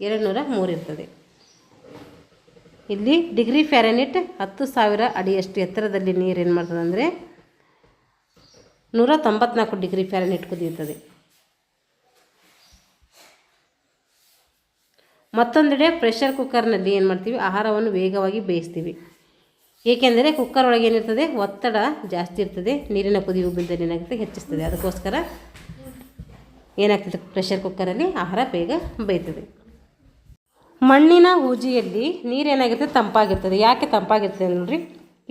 203 ಇರ್ತದೆ. ಇಲ್ಲಿ ಡಿಗ್ರಿ ಫ್ಯಾರನ್ಹೀಟ್ 10,000 ಅಡಿಯಷ್ಟು ಎತ್ತರದಲ್ಲಿ ನೀರು ಏನು ಮಾಡ್ತದೆ ಅಂದರೆ 194 ಡಿಗ್ರಿ ಫ್ಯಾರನ್ಹೀಟ್ ಕುದಿಯುತ್ತದೆ. ಮತ್ತೊಂದೆಡೆ ಪ್ರೆಷರ್ ಕುಕ್ಕರ್ನಲ್ಲಿ ಏನು ಮಾಡ್ತೀವಿ, ಆಹಾರವನ್ನು ವೇಗವಾಗಿ ಬೇಯಿಸ್ತೀವಿ. ಏಕೆಂದರೆ ಕುಕ್ಕರ್ ಒಳಗೆ ಏನಿರ್ತದೆ, ಒತ್ತಡ ಜಾಸ್ತಿ ಇರ್ತದೆ, ನೀರಿನ ಕುದಿಯುವ ಬಿಂದು ಏನಾಗುತ್ತೆ, ಹೆಚ್ಚಿಸ್ತದೆ. ಅದಕ್ಕೋಸ್ಕರ ಏನಾಗ್ತದೆ, ಪ್ರೆಷರ್ ಕುಕ್ಕರಲ್ಲಿ ಆಹಾರ ಬೇಗ ಬೇಯ್ತದೆ. ಮಣ್ಣಿನ ಹೂಜಿಯಲ್ಲಿ ನೀರೇನಾಗಿರ್ತದೆ, ತಂಪಾಗಿರ್ತದೆ. ಯಾಕೆ ತಂಪಾಗಿರ್ತದೆ ನೋಡ್ರಿ,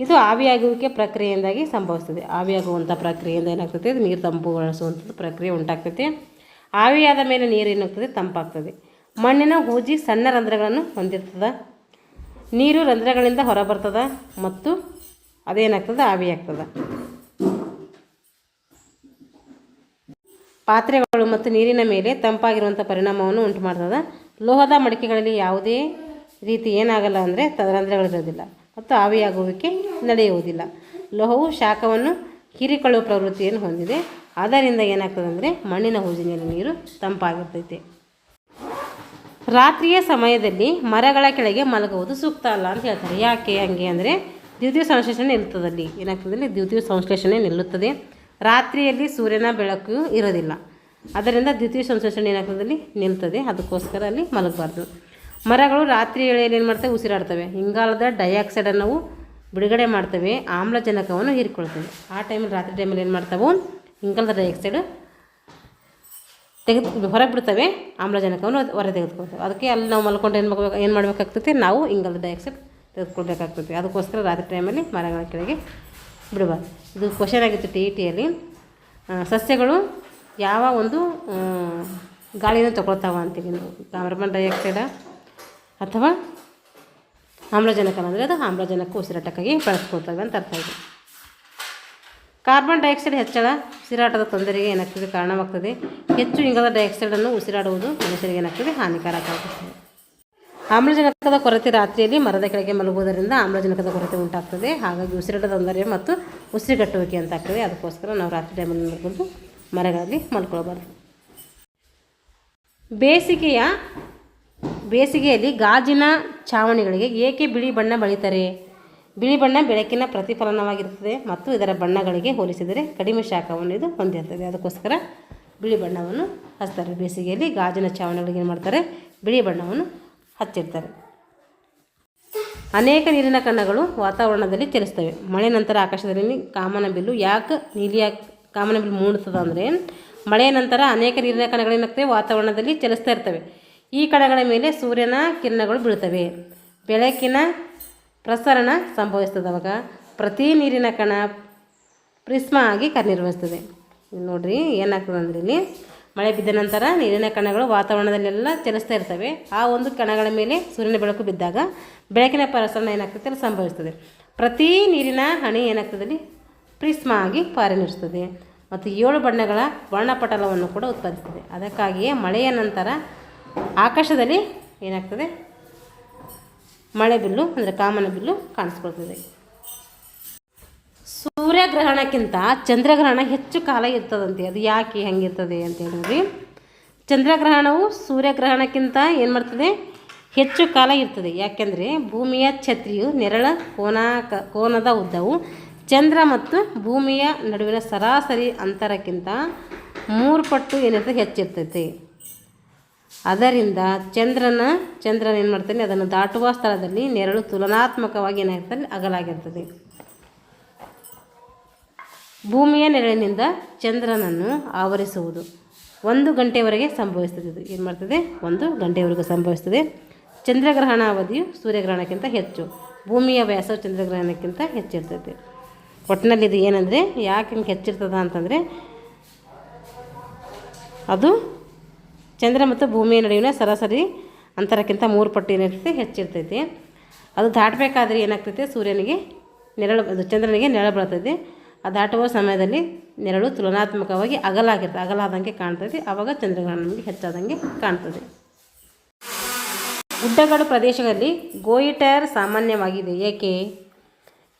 ಇದು ಆವಿಯಾಗುವಿಕೆ ಪ್ರಕ್ರಿಯೆಯಿಂದಾಗಿ ಸಂಭವಿಸ್ತದೆ. ಆವಿಯಾಗುವಂಥ ಪ್ರಕ್ರಿಯೆಯಿಂದ ಏನಾಗ್ತದೆ, ನೀರು ತಂಪುಗೊಳಿಸುವಂಥದ್ದು ಪ್ರಕ್ರಿಯೆ ಉಂಟಾಗ್ತದೆ. ಆವಿಯಾದ ಮೇಲೆ ನೀರು ಏನಾಗ್ತದೆ, ತಂಪಾಗ್ತದೆ. ಮಣ್ಣಿನ ಹೂಜಿ ಸಣ್ಣ ರಂಧ್ರಗಳನ್ನು ಹೊಂದಿರ್ತದೆ. ನೀರು ರಂಧ್ರಗಳಿಂದ ಹೊರಬರ್ತದೆ ಮತ್ತು ಅದೇನಾಗ್ತದೆ, ಆವಿಯಾಗ್ತದೆ. ಪಾತ್ರೆಗಳು ಮತ್ತು ನೀರಿನ ಮೇಲೆ ತಂಪಾಗಿರುವಂಥ ಪರಿಣಾಮವನ್ನು ಉಂಟು ಮಾಡ್ತದೆ. ಲೋಹದ ಮಡಿಕೆಗಳಲ್ಲಿ ಯಾವುದೇ ರೀತಿ ಏನಾಗಲ್ಲ ಅಂದರೆ ರಂಧ್ರಗಳಿರೋದಿಲ್ಲ ಮತ್ತು ಆವಿಯಾಗುವಿಕೆ ನಡೆಯುವುದಿಲ್ಲ. ಲೋಹವು ಶಾಖವನ್ನು ಹೀರಿಕೊಳ್ಳುವ ಪ್ರವೃತ್ತಿಯನ್ನು ಹೊಂದಿದೆ. ಆದ್ದರಿಂದ ಏನಾಗ್ತದೆ ಅಂದರೆ ಮಣ್ಣಿನ ಹೂಜಿನಲ್ಲಿ ನೀರು ತಂಪಾಗಿರ್ತೈತೆ. ರಾತ್ರಿಯ ಸಮಯದಲ್ಲಿ ಮರಗಳ ಕೆಳಗೆ ಮಲಗುವುದು ಸೂಕ್ತ ಅಲ್ಲ ಅಂತ ಹೇಳ್ತಾರೆ. ಯಾಕೆ ಹಂಗೆ ಅಂದರೆ ದ್ಯುತಿಯ ಸಂಶ್ಲೇಷಣೆ ನಿಲ್ಲುತ್ತದಲ್ಲಿ ಏನಾಗ್ತದೆ, ದ್ಯುತಿಯ ಸಂಶ್ಲೇಷಣೆ ನಿಲ್ಲುತ್ತದೆ. ರಾತ್ರಿಯಲ್ಲಿ ಸೂರ್ಯನ ಬೆಳಕು ಇರೋದಿಲ್ಲ, ಅದರಿಂದ ದ್ಯುತಿಯ ಸಂಶ್ಲೇಷಣೆ ಏನಾಗ್ತದಲ್ಲಿ ನಿಲ್ತದೆ. ಅದಕ್ಕೋಸ್ಕರ ಅಲ್ಲಿ ಮಲಗಬಾರ್ದು. ಮರಗಳು ರಾತ್ರಿ ವೇಳೆಯಲ್ಲಿ ಏನು ಮಾಡ್ತವೆ, ಉಸಿರಾಡ್ತವೆ. ಇಂಗಾಲದ ಡೈಆಕ್ಸೈಡನ್ನು ನಾವು ಬಿಡುಗಡೆ ಮಾಡ್ತವೆ, ಆಮ್ಲಜನಕವನ್ನು ಹೀರಿಕೊಳ್ತವೆ. ಆ ಟೈಮಲ್ಲಿ ರಾತ್ರಿ ಟೈಮಲ್ಲಿ ಏನು ಮಾಡ್ತಾವೆ, ಇಂಗಾಲದ ಡೈಆಕ್ಸೈಡ್ ಹೊರಗೆ ಬಿಡ್ತವೆ, ಆಮ್ಲಜನಕವನ್ನು ಹೊರ ತೆಗೆದುಕೊಳ್ತವೆ. ಅದಕ್ಕೆ ಅಲ್ಲಿ ನಾವು ಮಲ್ಕೊಂಡು ಏನು ಮಾಡಬೇಕಾಗ್ತೈತಿ, ನಾವು ಇಂಗಾಲದ ಡೈಆಕ್ಸೈಡ್ ತೆಗೆದುಕೊಳ್ಬೇಕಾಗ್ತೈತಿ. ಅದಕ್ಕೋಸ್ಕರ ರಾತ್ರಿ ಟೈಮಲ್ಲಿ ಮರಗಳ ಕೆಳಗೆ ಬಿಡಬಾರ್ದು. ಇದು ಕ್ವಶನ್ ಆಗಿತ್ತು TETಯಲ್ಲಿ. ಸಸ್ಯಗಳು ಯಾವ ಒಂದು ಗಾಳಿನ ತಗೊಳ್ತಾವ ಅಂತೀವಿ ನಾವು. ಕಾರ್ಬನ್ ಡೈಆಕ್ಸೈಡ ಅಥವಾ ಆಮ್ಲಜನಕ ಅಂದರೆ ಅದು ಆಮ್ಲಜನಕ ಉಸಿರಾಟಕ್ಕಾಗಿ ಬಳಸ್ಕೊಳ್ತವೆ ಅಂತ ಅರ್ಥ ಇದೆ. ಕಾರ್ಬನ್ ಡೈಆಕ್ಸೈಡ್ ಹೆಚ್ಚಳ ಉಸಿರಾಟದ ತೊಂದರೆಗೆ ಏನಾಗ್ತದೆ ಕಾರಣವಾಗ್ತದೆ. ಹೆಚ್ಚು ಇಂಗಾಲದ ಡೈಆಕ್ಸೈಡನ್ನು ಉಸಿರಾಡುವುದು ಮನುಷ್ಯರಿಗೆ ಏನಾಗ್ತದೆ ಹಾನಿಕಾರಕವಾಗುತ್ತದೆ. ಆಮ್ಲಜನಕದ ಕೊರತೆ ರಾತ್ರಿಯಲ್ಲಿ ಮರದ ಕೆಳಗೆ ಮಲಗುವುದರಿಂದ ಆಮ್ಲಜನಕದ ಕೊರತೆ ಉಂಟಾಗ್ತದೆ. ಹಾಗಾಗಿ ಉಸಿರಾಟದ ತೊಂದರೆ ಮತ್ತು ಉಸಿರುಗಟ್ಟುವಿಕೆ ಅಂತ ಆಗ್ತದೆ. ಅದಕ್ಕೋಸ್ಕರ ನಾವು ರಾತ್ರಿ ಟೈಮಲ್ಲಿ ಮಲ್ಕೊಂಡು ಮರಗಳಲ್ಲಿ ಮಲ್ಕೊಳ್ಬಾರ್ದು. ಬೇಸಿಗೆಯಲ್ಲಿ ಗಾಜಿನ ಛಾವಣಿಗಳಿಗೆ ಏಕೆ ಬಿಳಿ ಬಣ್ಣ ಬಳಿತಾರೆ? ಬಿಳಿ ಬಣ್ಣ ಬೆಳಕಿನ ಪ್ರತಿಫಲನವಾಗಿರುತ್ತದೆ ಮತ್ತು ಇದರ ಬಣ್ಣಗಳಿಗೆ ಹೋಲಿಸಿದರೆ ಕಡಿಮೆ ಶಾಖವನ್ನು ಇದು ಹೊಂದಿರ್ತದೆ. ಅದಕ್ಕೋಸ್ಕರ ಬಿಳಿ ಬಣ್ಣವನ್ನು ಹಚ್ತಾರೆ. ಬೇಸಿಗೆಯಲ್ಲಿ ಗಾಜಿನ ಛಾವಣಿಗಳಿಗೆ ಏನು ಮಾಡ್ತಾರೆ? ಬಿಳಿ ಬಣ್ಣವನ್ನು ಹಚ್ಚಿರ್ತಾರೆ. ಅನೇಕ ನೀರಿನ ಕಣಗಳು ವಾತಾವರಣದಲ್ಲಿ ಚಲಿಸ್ತವೆ. ಮಳೆ ನಂತರ ಆಕಾಶದಲ್ಲಿ ಕಾಮನಬಿಲ್ಲು ಯಾಕೆ ಕಾಮನಬಿಲ್ಲು ಮೂಡುತ್ತದೆ ಅಂದರೆ, ಮಳೆಯ ನಂತರ ಅನೇಕ ನೀರಿನ ಕಣಗಳೇನಾಗ್ತವೆ ವಾತಾವರಣದಲ್ಲಿ ಚಲಿಸ್ತಾ ಇರ್ತವೆ. ಈ ಕಣಗಳ ಮೇಲೆ ಸೂರ್ಯನ ಕಿರಣಗಳು ಬೀಳ್ತವೆ. ಬೆಳಕಿನ ಪ್ರಸರಣ ಸಂಭವಿಸ್ತದೆ. ಅವಾಗ ಪ್ರತಿ ನೀರಿನ ಕಣ ಪ್ರಿಸ್ಮ ಆಗಿ ಕಾರ್ಯನಿರ್ವಹಿಸ್ತದೆ. ನೋಡಿರಿ ಏನಾಗ್ತದೆ ಅಂದರೆ, ಇಲ್ಲಿ ಮಳೆ ಬಿದ್ದ ನಂತರ ನೀರಿನ ಕಣಗಳು ವಾತಾವರಣದಲ್ಲೆಲ್ಲ ಚಲಿಸ್ತಾ ಇರ್ತವೆ. ಆ ಒಂದು ಕಣಗಳ ಮೇಲೆ ಸೂರ್ಯನ ಬೆಳಕು ಬಿದ್ದಾಗ ಬೆಳಕಿನ ಪ್ರಸರಣ ಏನಾಗ್ತದೆ ಅಲ್ಲಿ ಸಂಭವಿಸ್ತದೆ. ಪ್ರತಿ ನೀರಿನ ಹನಿ ಏನಾಗ್ತದೆ ಅಲ್ಲಿ ಪ್ರಿಸ್ಮ ಆಗಿ ಕಾರ್ಯನಿರ್ವಹಿಸ್ತದೆ ಮತ್ತು 7 ಬಣ್ಣಗಳ ವರ್ಣಪಟಲವನ್ನು ಕೂಡ ಉತ್ಪಾದಿಸ್ತದೆ. ಅದಕ್ಕಾಗಿಯೇ ಮಳೆಯ ನಂತರ ಆಕಾಶದಲ್ಲಿ ಏನಾಗ್ತದೆ ಮಳೆ ಬಿಲ್ಲು ಅಂದರೆ ಕಾಮನಬಿಲ್ಲು ಕಾಣಿಸ್ಕೊಳ್ತದೆ. ಸೂರ್ಯಗ್ರಹಣಕ್ಕಿಂತ ಚಂದ್ರಗ್ರಹಣ ಹೆಚ್ಚು ಕಾಲ ಇರ್ತದಂತೆ. ಅದು ಯಾಕೆ ಹಂಗಿರ್ತದೆ ಅಂತ ಹೇಳಿದ್ರಿ. ಚಂದ್ರಗ್ರಹಣವು ಸೂರ್ಯಗ್ರಹಣಕ್ಕಿಂತ ಏನು ಮಾಡ್ತದೆ ಹೆಚ್ಚು ಕಾಲ ಇರ್ತದೆ. ಯಾಕೆಂದರೆ ಭೂಮಿಯ ಛತ್ರಿಯು ನೆರಳ ಕೋನದ ಉದ್ದವು ಚಂದ್ರ ಮತ್ತು ಭೂಮಿಯ ನಡುವಿನ ಸರಾಸರಿ ಅಂತರಕ್ಕಿಂತ 3 ಪಟ್ಟು ಏನಿರ್ತದೆ ಹೆಚ್ಚಿರ್ತೈತೆ. ಅದರಿಂದ ಚಂದ್ರನ ಏನು ಮಾಡ್ತಾನೆ ಅದನ್ನು ದಾಟುವ ಸ್ಥಳದಲ್ಲಿ ನೆರಳು ತುಲನಾತ್ಮಕವಾಗಿ ಏನಾಗ್ತದೆ ಅಗಲಾಗಿರ್ತದೆ. ಭೂಮಿಯ ನೆರಳಿನಿಂದ ಚಂದ್ರನನ್ನು ಆವರಿಸುವುದು 1 ಗಂಟೆಯವರೆಗೆ ಸಂಭವಿಸ್ತದೆ. ಇದು ಏನು ಮಾಡ್ತದೆ 1 ಗಂಟೆಯವರೆಗೆ ಸಂಭವಿಸ್ತದೆ. ಚಂದ್ರಗ್ರಹಣ ಅವಧಿಯು ಸೂರ್ಯಗ್ರಹಣಕ್ಕಿಂತ ಹೆಚ್ಚು. ಭೂಮಿಯ ವ್ಯಾಸವು ಚಂದ್ರಗ್ರಹಣಕ್ಕಿಂತ ಹೆಚ್ಚಿರ್ತದೆ. ಒಟ್ಟಿನಲ್ಲಿ ಇದು ಏನಂದರೆ ಯಾಕೆ ಹಿಂಗೆ ಹೆಚ್ಚಿರ್ತದ ಅಂತಂದರೆ, ಅದು ಚಂದ್ರ ಮತ್ತು ಭೂಮಿಯ ನಡುವಿನ ಸರಾಸರಿ ಅಂತರಕ್ಕಿಂತ 3 ಪಟ್ಟು ಏನಿರ್ತೈತೆ ಹೆಚ್ಚಿರ್ತೈತಿ. ಅದು ದಾಟಬೇಕಾದ್ರೆ ಏನಾಗ್ತೈತೆ ಸೂರ್ಯನಿಗೆ ನೆರಳು ಅದು ಚಂದ್ರನಿಗೆ ನೆರಳು ಬೀಳ್ತೈತೆ. ಅದು ದಾಟುವ ಸಮಯದಲ್ಲಿ ನೆರಳು ತುಲನಾತ್ಮಕವಾಗಿ ಅಗಲಾದಂಗೆ ಕಾಣ್ತೈತಿ. ಆವಾಗ ಚಂದ್ರಗ್ರಹಣ ನಮಗೆ ಹೆಚ್ಚಾದಂಗೆ ಕಾಣ್ತದೆ. ಗುಡ್ಡಗಾಡು ಪ್ರದೇಶಗಳಲ್ಲಿ ಗೋಯಿಟರ್ ಸಾಮಾನ್ಯವಾಗಿದೆ. ಏಕೆ?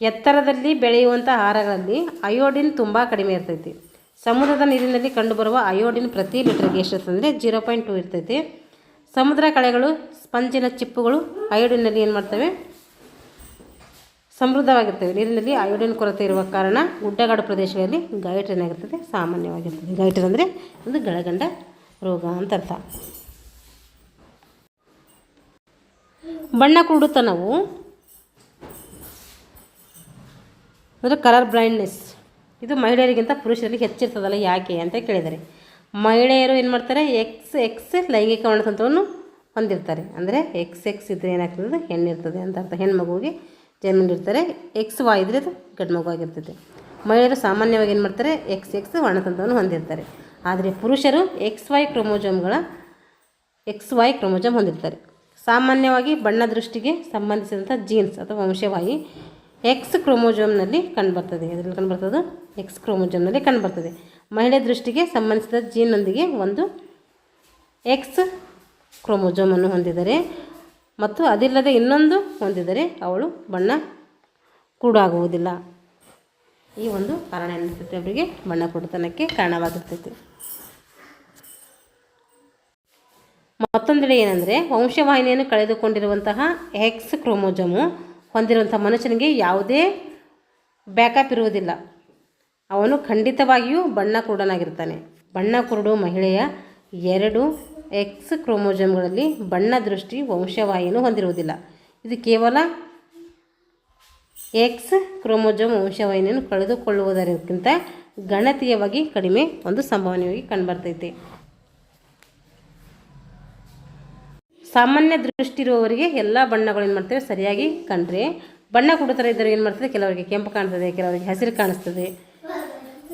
ಎತ್ತರದಲ್ಲಿ ಬೆಳೆಯುವಂಥ ಆಹಾರಗಳಲ್ಲಿ ಅಯೋಡಿನ್ ತುಂಬ ಕಡಿಮೆ ಇರ್ತೈತಿ. ಸಮುದ್ರದ ನೀರಿನಲ್ಲಿ ಕಂಡುಬರುವ ಅಯೋಡಿನ್ ಪ್ರತಿ ಲೀಟರ್ಗೆ ಎಷ್ಟಿರ್ತದೆ 0.2 ಇರ್ತೈತಿ. ಸಮುದ್ರ ಕಳೆಗಳು ಸ್ಪಂಜಿನ ಚಿಪ್ಪುಗಳು ಅಯೋಡಿನಲ್ಲಿ ಏನು ಮಾಡ್ತವೆ ಸಮೃದ್ಧವಾಗಿರ್ತವೆ. ನೀರಿನಲ್ಲಿ ಅಯೋಡಿನ್ ಕೊರತೆ ಇರುವ ಕಾರಣ ಗುಡ್ಡಗಾಡು ಪ್ರದೇಶಗಳಲ್ಲಿ ಗೈಟರ್ ಏನಾಗಿರ್ತದೆ ಸಾಮಾನ್ಯವಾಗಿರ್ತದೆ. ಗೈಟರ್ ಅಂದರೆ ಒಂದು ಗಳಗಂಡ ರೋಗ ಅಂತ ಅರ್ಥ. ಬಣ್ಣ ಕುರುಡುತನವು ಅಂದರೆ ಕಲರ್ ಬ್ಲೈಂಡ್ನೆಸ್ ಇದು ಮಹಿಳೆಯರಿಗಿಂತ ಪುರುಷರಲ್ಲಿ ಹೆಚ್ಚಿರ್ತದಲ್ಲ ಯಾಕೆ ಅಂತ ಕೇಳಿದ್ದಾರೆ. ಮಹಿಳೆಯರು ಏನು ಮಾಡ್ತಾರೆ XX ಲೈಂಗಿಕ ವರ್ಣತಂತ್ರವನ್ನು ಹೊಂದಿರ್ತಾರೆ. ಅಂದರೆ XX ಇದ್ದರೆ ಏನಾಗ್ತದೆ ಹೆಣ್ಣಿರ್ತದೆ ಅಂತ ಅರ್ಥ. ಹೆಣ್ಮಗುವಿಗೆ ಜನ್ಮ ನೀಡ್ತಾರೆ. XY ಇದ್ದರೆ ಅದು ಗಂಡು ಮಗುವಾಗಿರ್ತದೆ. ಮಹಿಳೆಯರು ಸಾಮಾನ್ಯವಾಗಿ ಏನು ಮಾಡ್ತಾರೆ XX ವರ್ಣತಂತ್ರವನ್ನು ಹೊಂದಿರ್ತಾರೆ. ಆದರೆ ಪುರುಷರು XY ಕ್ರೋಮೋಜೋಮ್ ಹೊಂದಿರ್ತಾರೆ. ಸಾಮಾನ್ಯವಾಗಿ ಬಣ್ಣ ದೃಷ್ಟಿಗೆ ಸಂಬಂಧಿಸಿದಂಥ ಜೀನ್ಸ್ ಅಥವಾ ವಂಶವಾಹಿ X ಕ್ರೋಮೋಜೋಮ್ನಲ್ಲಿ ಕಂಡುಬರ್ತದೆ. ಇದರಲ್ಲಿ ಕಂಡುಬರ್ತದೆ X ಕ್ರೋಮೋಜೋಮ್ನಲ್ಲಿ ಕಂಡುಬರ್ತದೆ. ಮಹಿಳೆ ದೃಷ್ಟಿಗೆ ಸಂಬಂಧಿಸಿದ ಜೀನ್ನೊಂದಿಗೆ ಒಂದು X ಕ್ರೋಮೋಜೋಮನ್ನು ಹೊಂದಿದರೆ ಮತ್ತು ಅದಿಲ್ಲದೆ ಇನ್ನೊಂದು ಹೊಂದಿದರೆ ಅವಳು ಬಣ್ಣ ಕುರುಡಾಗುವುದಿಲ್ಲ. ಈ ಒಂದು ಕಾರಣ ಏನಿರ್ತೈತೆ ಅವರಿಗೆ ಬಣ್ಣ ಕುರುಡುತನಕ್ಕೆ ಕಾರಣವಾಗಿರ್ತೈತೆ. ಮತ್ತೊಂದೆಡೆ ಏನಂದರೆ ವಂಶವಾಹಿನಿಯನ್ನು ಕಳೆದುಕೊಂಡಿರುವಂತಹ X ಕ್ರೋಮೋಜೋಮು ಹೊಂದಿರುವಂಥ ಮನುಷ್ಯನಿಗೆ ಯಾವುದೇ ಬ್ಯಾಕಪ್ ಇರುವುದಿಲ್ಲ. ಅವನು ಖಂಡಿತವಾಗಿಯೂ ಬಣ್ಣ ಕುರುಡನಾಗಿರ್ತಾನೆ. ಬಣ್ಣ ಕುರುಡು ಮಹಿಳೆಯ 2 X ಕ್ರೋಮೋಜೋಮ್ಗಳಲ್ಲಿ ಬಣ್ಣ ದೃಷ್ಟಿ ವಂಶವಾಹಿಯನ್ನು ಹೊಂದಿರುವುದಿಲ್ಲ. ಇದು ಕೇವಲ X ಕ್ರೋಮೋಜೋಮ್ ವಂಶವಾಹಿನಿಯನ್ನು ಕಳೆದುಕೊಳ್ಳುವುದಕ್ಕಿಂತ ಗಣನೀಯವಾಗಿ ಕಡಿಮೆ ಒಂದು ಸಂಭವನೀಯವಾಗಿ ಕಂಡುಬರ್ತೈತೆ. ಸಾಮಾನ್ಯ ದೃಷ್ಟಿ ಇರುವವರಿಗೆ ಎಲ್ಲ ಬಣ್ಣಗಳು ಏನು ಮಾಡ್ತೇವೆ ಸರಿಯಾಗಿ ಕಂಡ್ರೆ, ಬಣ್ಣ ಕುರುಡುತರ ಇದ್ದರೆ ಏನು ಮಾಡ್ತದೆ ಕೆಲವರಿಗೆ ಕೆಂಪು ಕಾಣ್ತದೆ, ಕೆಲವರಿಗೆ ಹಸಿರು ಕಾಣಿಸ್ತದೆ.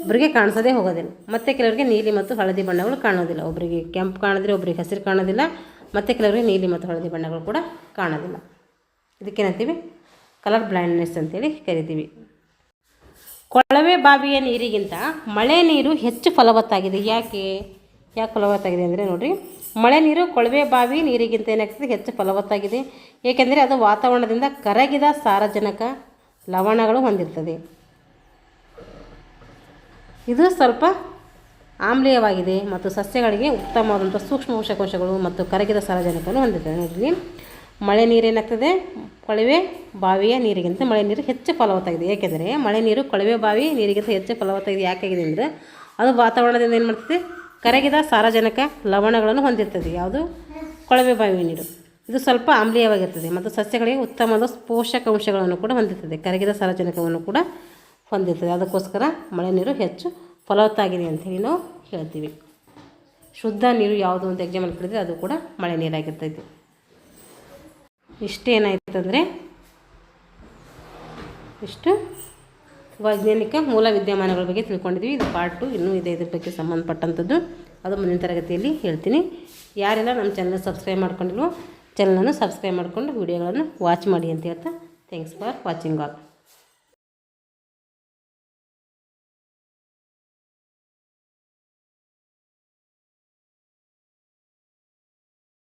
ಒಬ್ಬರಿಗೆ ಕಾಣಿಸೋದೇ ಹೋಗೋದಿಲ್ಲ. ಮತ್ತು ಕೆಲವರಿಗೆ ನೀಲಿ ಮತ್ತು ಹಳದಿ ಬಣ್ಣಗಳು ಕಾಣೋದಿಲ್ಲ. ಒಬ್ಬರಿಗೆ ಕೆಂಪು ಕಾಣೋದಿಲ್ಲ, ಒಬ್ಬರಿಗೆ ಹಸಿರು ಕಾಣೋದಿಲ್ಲ, ಮತ್ತು ಕೆಲವರಿಗೆ ನೀಲಿ ಮತ್ತು ಹಳದಿ ಬಣ್ಣಗಳು ಕೂಡ ಕಾಣೋದಿಲ್ಲ. ಇದಕ್ಕೇನಂತೀವಿ ಕಲರ್ ಬ್ಲೈಂಡ್ನೆಸ್ ಅಂತೇಳಿ ಕರಿತೀವಿ. ಕೊಳವೆ ಬಾವಿಯ ನೀರಿಗಿಂತ ಮಳೆ ನೀರು ಹೆಚ್ಚು ಫಲವತ್ತಾಗಿದೆ. ಯಾಕೆ ಫಲವತ್ತಾಗಿದೆ ಅಂದರೆ ನೋಡಿರಿ, ಮಳೆ ನೀರು ಕೊಳವೆ ಬಾವಿ ನೀರಿಗಿಂತ ಏನಾಗ್ತದೆ ಹೆಚ್ಚು ಫಲವತ್ತಾಗಿದೆ. ಏಕೆಂದರೆ ಅದು ವಾತಾವರಣದಿಂದ ಕರಗಿದ ಸಾರಜನಕ ಲವಣಗಳು ಹೊಂದಿರ್ತದೆ. ಇದು ಸ್ವಲ್ಪ ಆಮ್ಲೀಯವಾಗಿದೆ ಮತ್ತು ಸಸ್ಯಗಳಿಗೆ ಉತ್ತಮವಾದಂಥ ಸೂಕ್ಷ್ಮ ಪೋಷಕಾಂಶಗಳು ಮತ್ತು ಕರಗಿದ ಸಾರಜನಕವನ್ನು ಹೊಂದಿರ್ತದೆ. ನೋಡಿರಿ, ಮಳೆ ನೀರೇನಾಗ್ತದೆ ಕೊಳವೆ ಬಾವಿಯ ನೀರಿಗಿಂತ ಮಳೆ ನೀರು ಹೆಚ್ಚು ಫಲವತ್ತಾಗಿದೆ. ಏಕೆಂದರೆ ಮಳೆ ನೀರು ಕೊಳವೆ ಬಾವಿ ನೀರಿಗಿಂತ ಹೆಚ್ಚು ಫಲವತ್ತಾಗಿದೆ. ಯಾಕಾಗಿದೆ ಅಂದರೆ ಅದು ವಾತಾವರಣದಿಂದ ಏನು ಮಾಡ್ತದೆ ಕರಗಿದ ಸಾರಜನಕ ಲವಣಗಳನ್ನು ಹೊಂದಿರ್ತದೆ. ಯಾವುದು ಕೊಳವೆ ಬಾವಿ ನೀರು. ಇದು ಸ್ವಲ್ಪ ಆಮ್ಲೀಯವಾಗಿರ್ತದೆ ಮತ್ತು ಸಸ್ಯಗಳಿಗೆ ಉತ್ತಮವಾದ ಪೋಷಕಾಂಶಗಳನ್ನು ಕೂಡ ಹೊಂದಿರ್ತದೆ. ಕರಗಿದ ಸಾರಜನಕವನ್ನು ಕೂಡ ಹೊಂದಿರ್ತದೆ. ಅದಕ್ಕೋಸ್ಕರ ಮಳೆ ನೀರು ಹೆಚ್ಚು ಫಲವತ್ತಾಗಿದೆ ಅಂಥೇಳಿ ನಾವು ಹೇಳ್ತೀವಿ. ಶುದ್ಧ ನೀರು ಯಾವುದು ಅಂತ ಎಕ್ಸಾಮಲ್ಲಿ ಕೇಳಿದರೆ ಅದು ಕೂಡ ಮಳೆ ನೀರಾಗಿರ್ತೈತಿ. ಇಷ್ಟೇನಾಯ್ತಂದರೆ ಇಷ್ಟು ವೈಜ್ಞಾನಿಕ ಮೂಲ ವಿದ್ಯಮಾನಗಳ ಬಗ್ಗೆ ತಿಳ್ಕೊಂಡಿದ್ವಿ. ಇದು ಪಾರ್ಟ್ 2 ಇನ್ನೂ ಇದೆ, ಇದ್ರ ಬಗ್ಗೆ ಸಂಬಂಧಪಟ್ಟಂಥದ್ದು. ಅದು ಮುಂದಿನ ತರಗತಿಯಲ್ಲಿ ಹೇಳ್ತೀನಿ. ಯಾರೆಲ್ಲ ನಮ್ಮ ಚಾನಲ್ ಸಬ್ಸ್ಕ್ರೈಬ್ ಮಾಡ್ಕೊಂಡಿಲ್ವೋ ಚಾನಲನ್ನು ಸಬ್ಸ್ಕ್ರೈಬ್ ಮಾಡಿಕೊಂಡು ವಿಡಿಯೋಗಳನ್ನು ವಾಚ್ ಮಾಡಿ ಅಂತ ಹೇಳ್ತಾ ಥ್ಯಾಂಕ್ಸ್ ಫಾರ್ ವಾಚಿಂಗ್ ಆಲ್.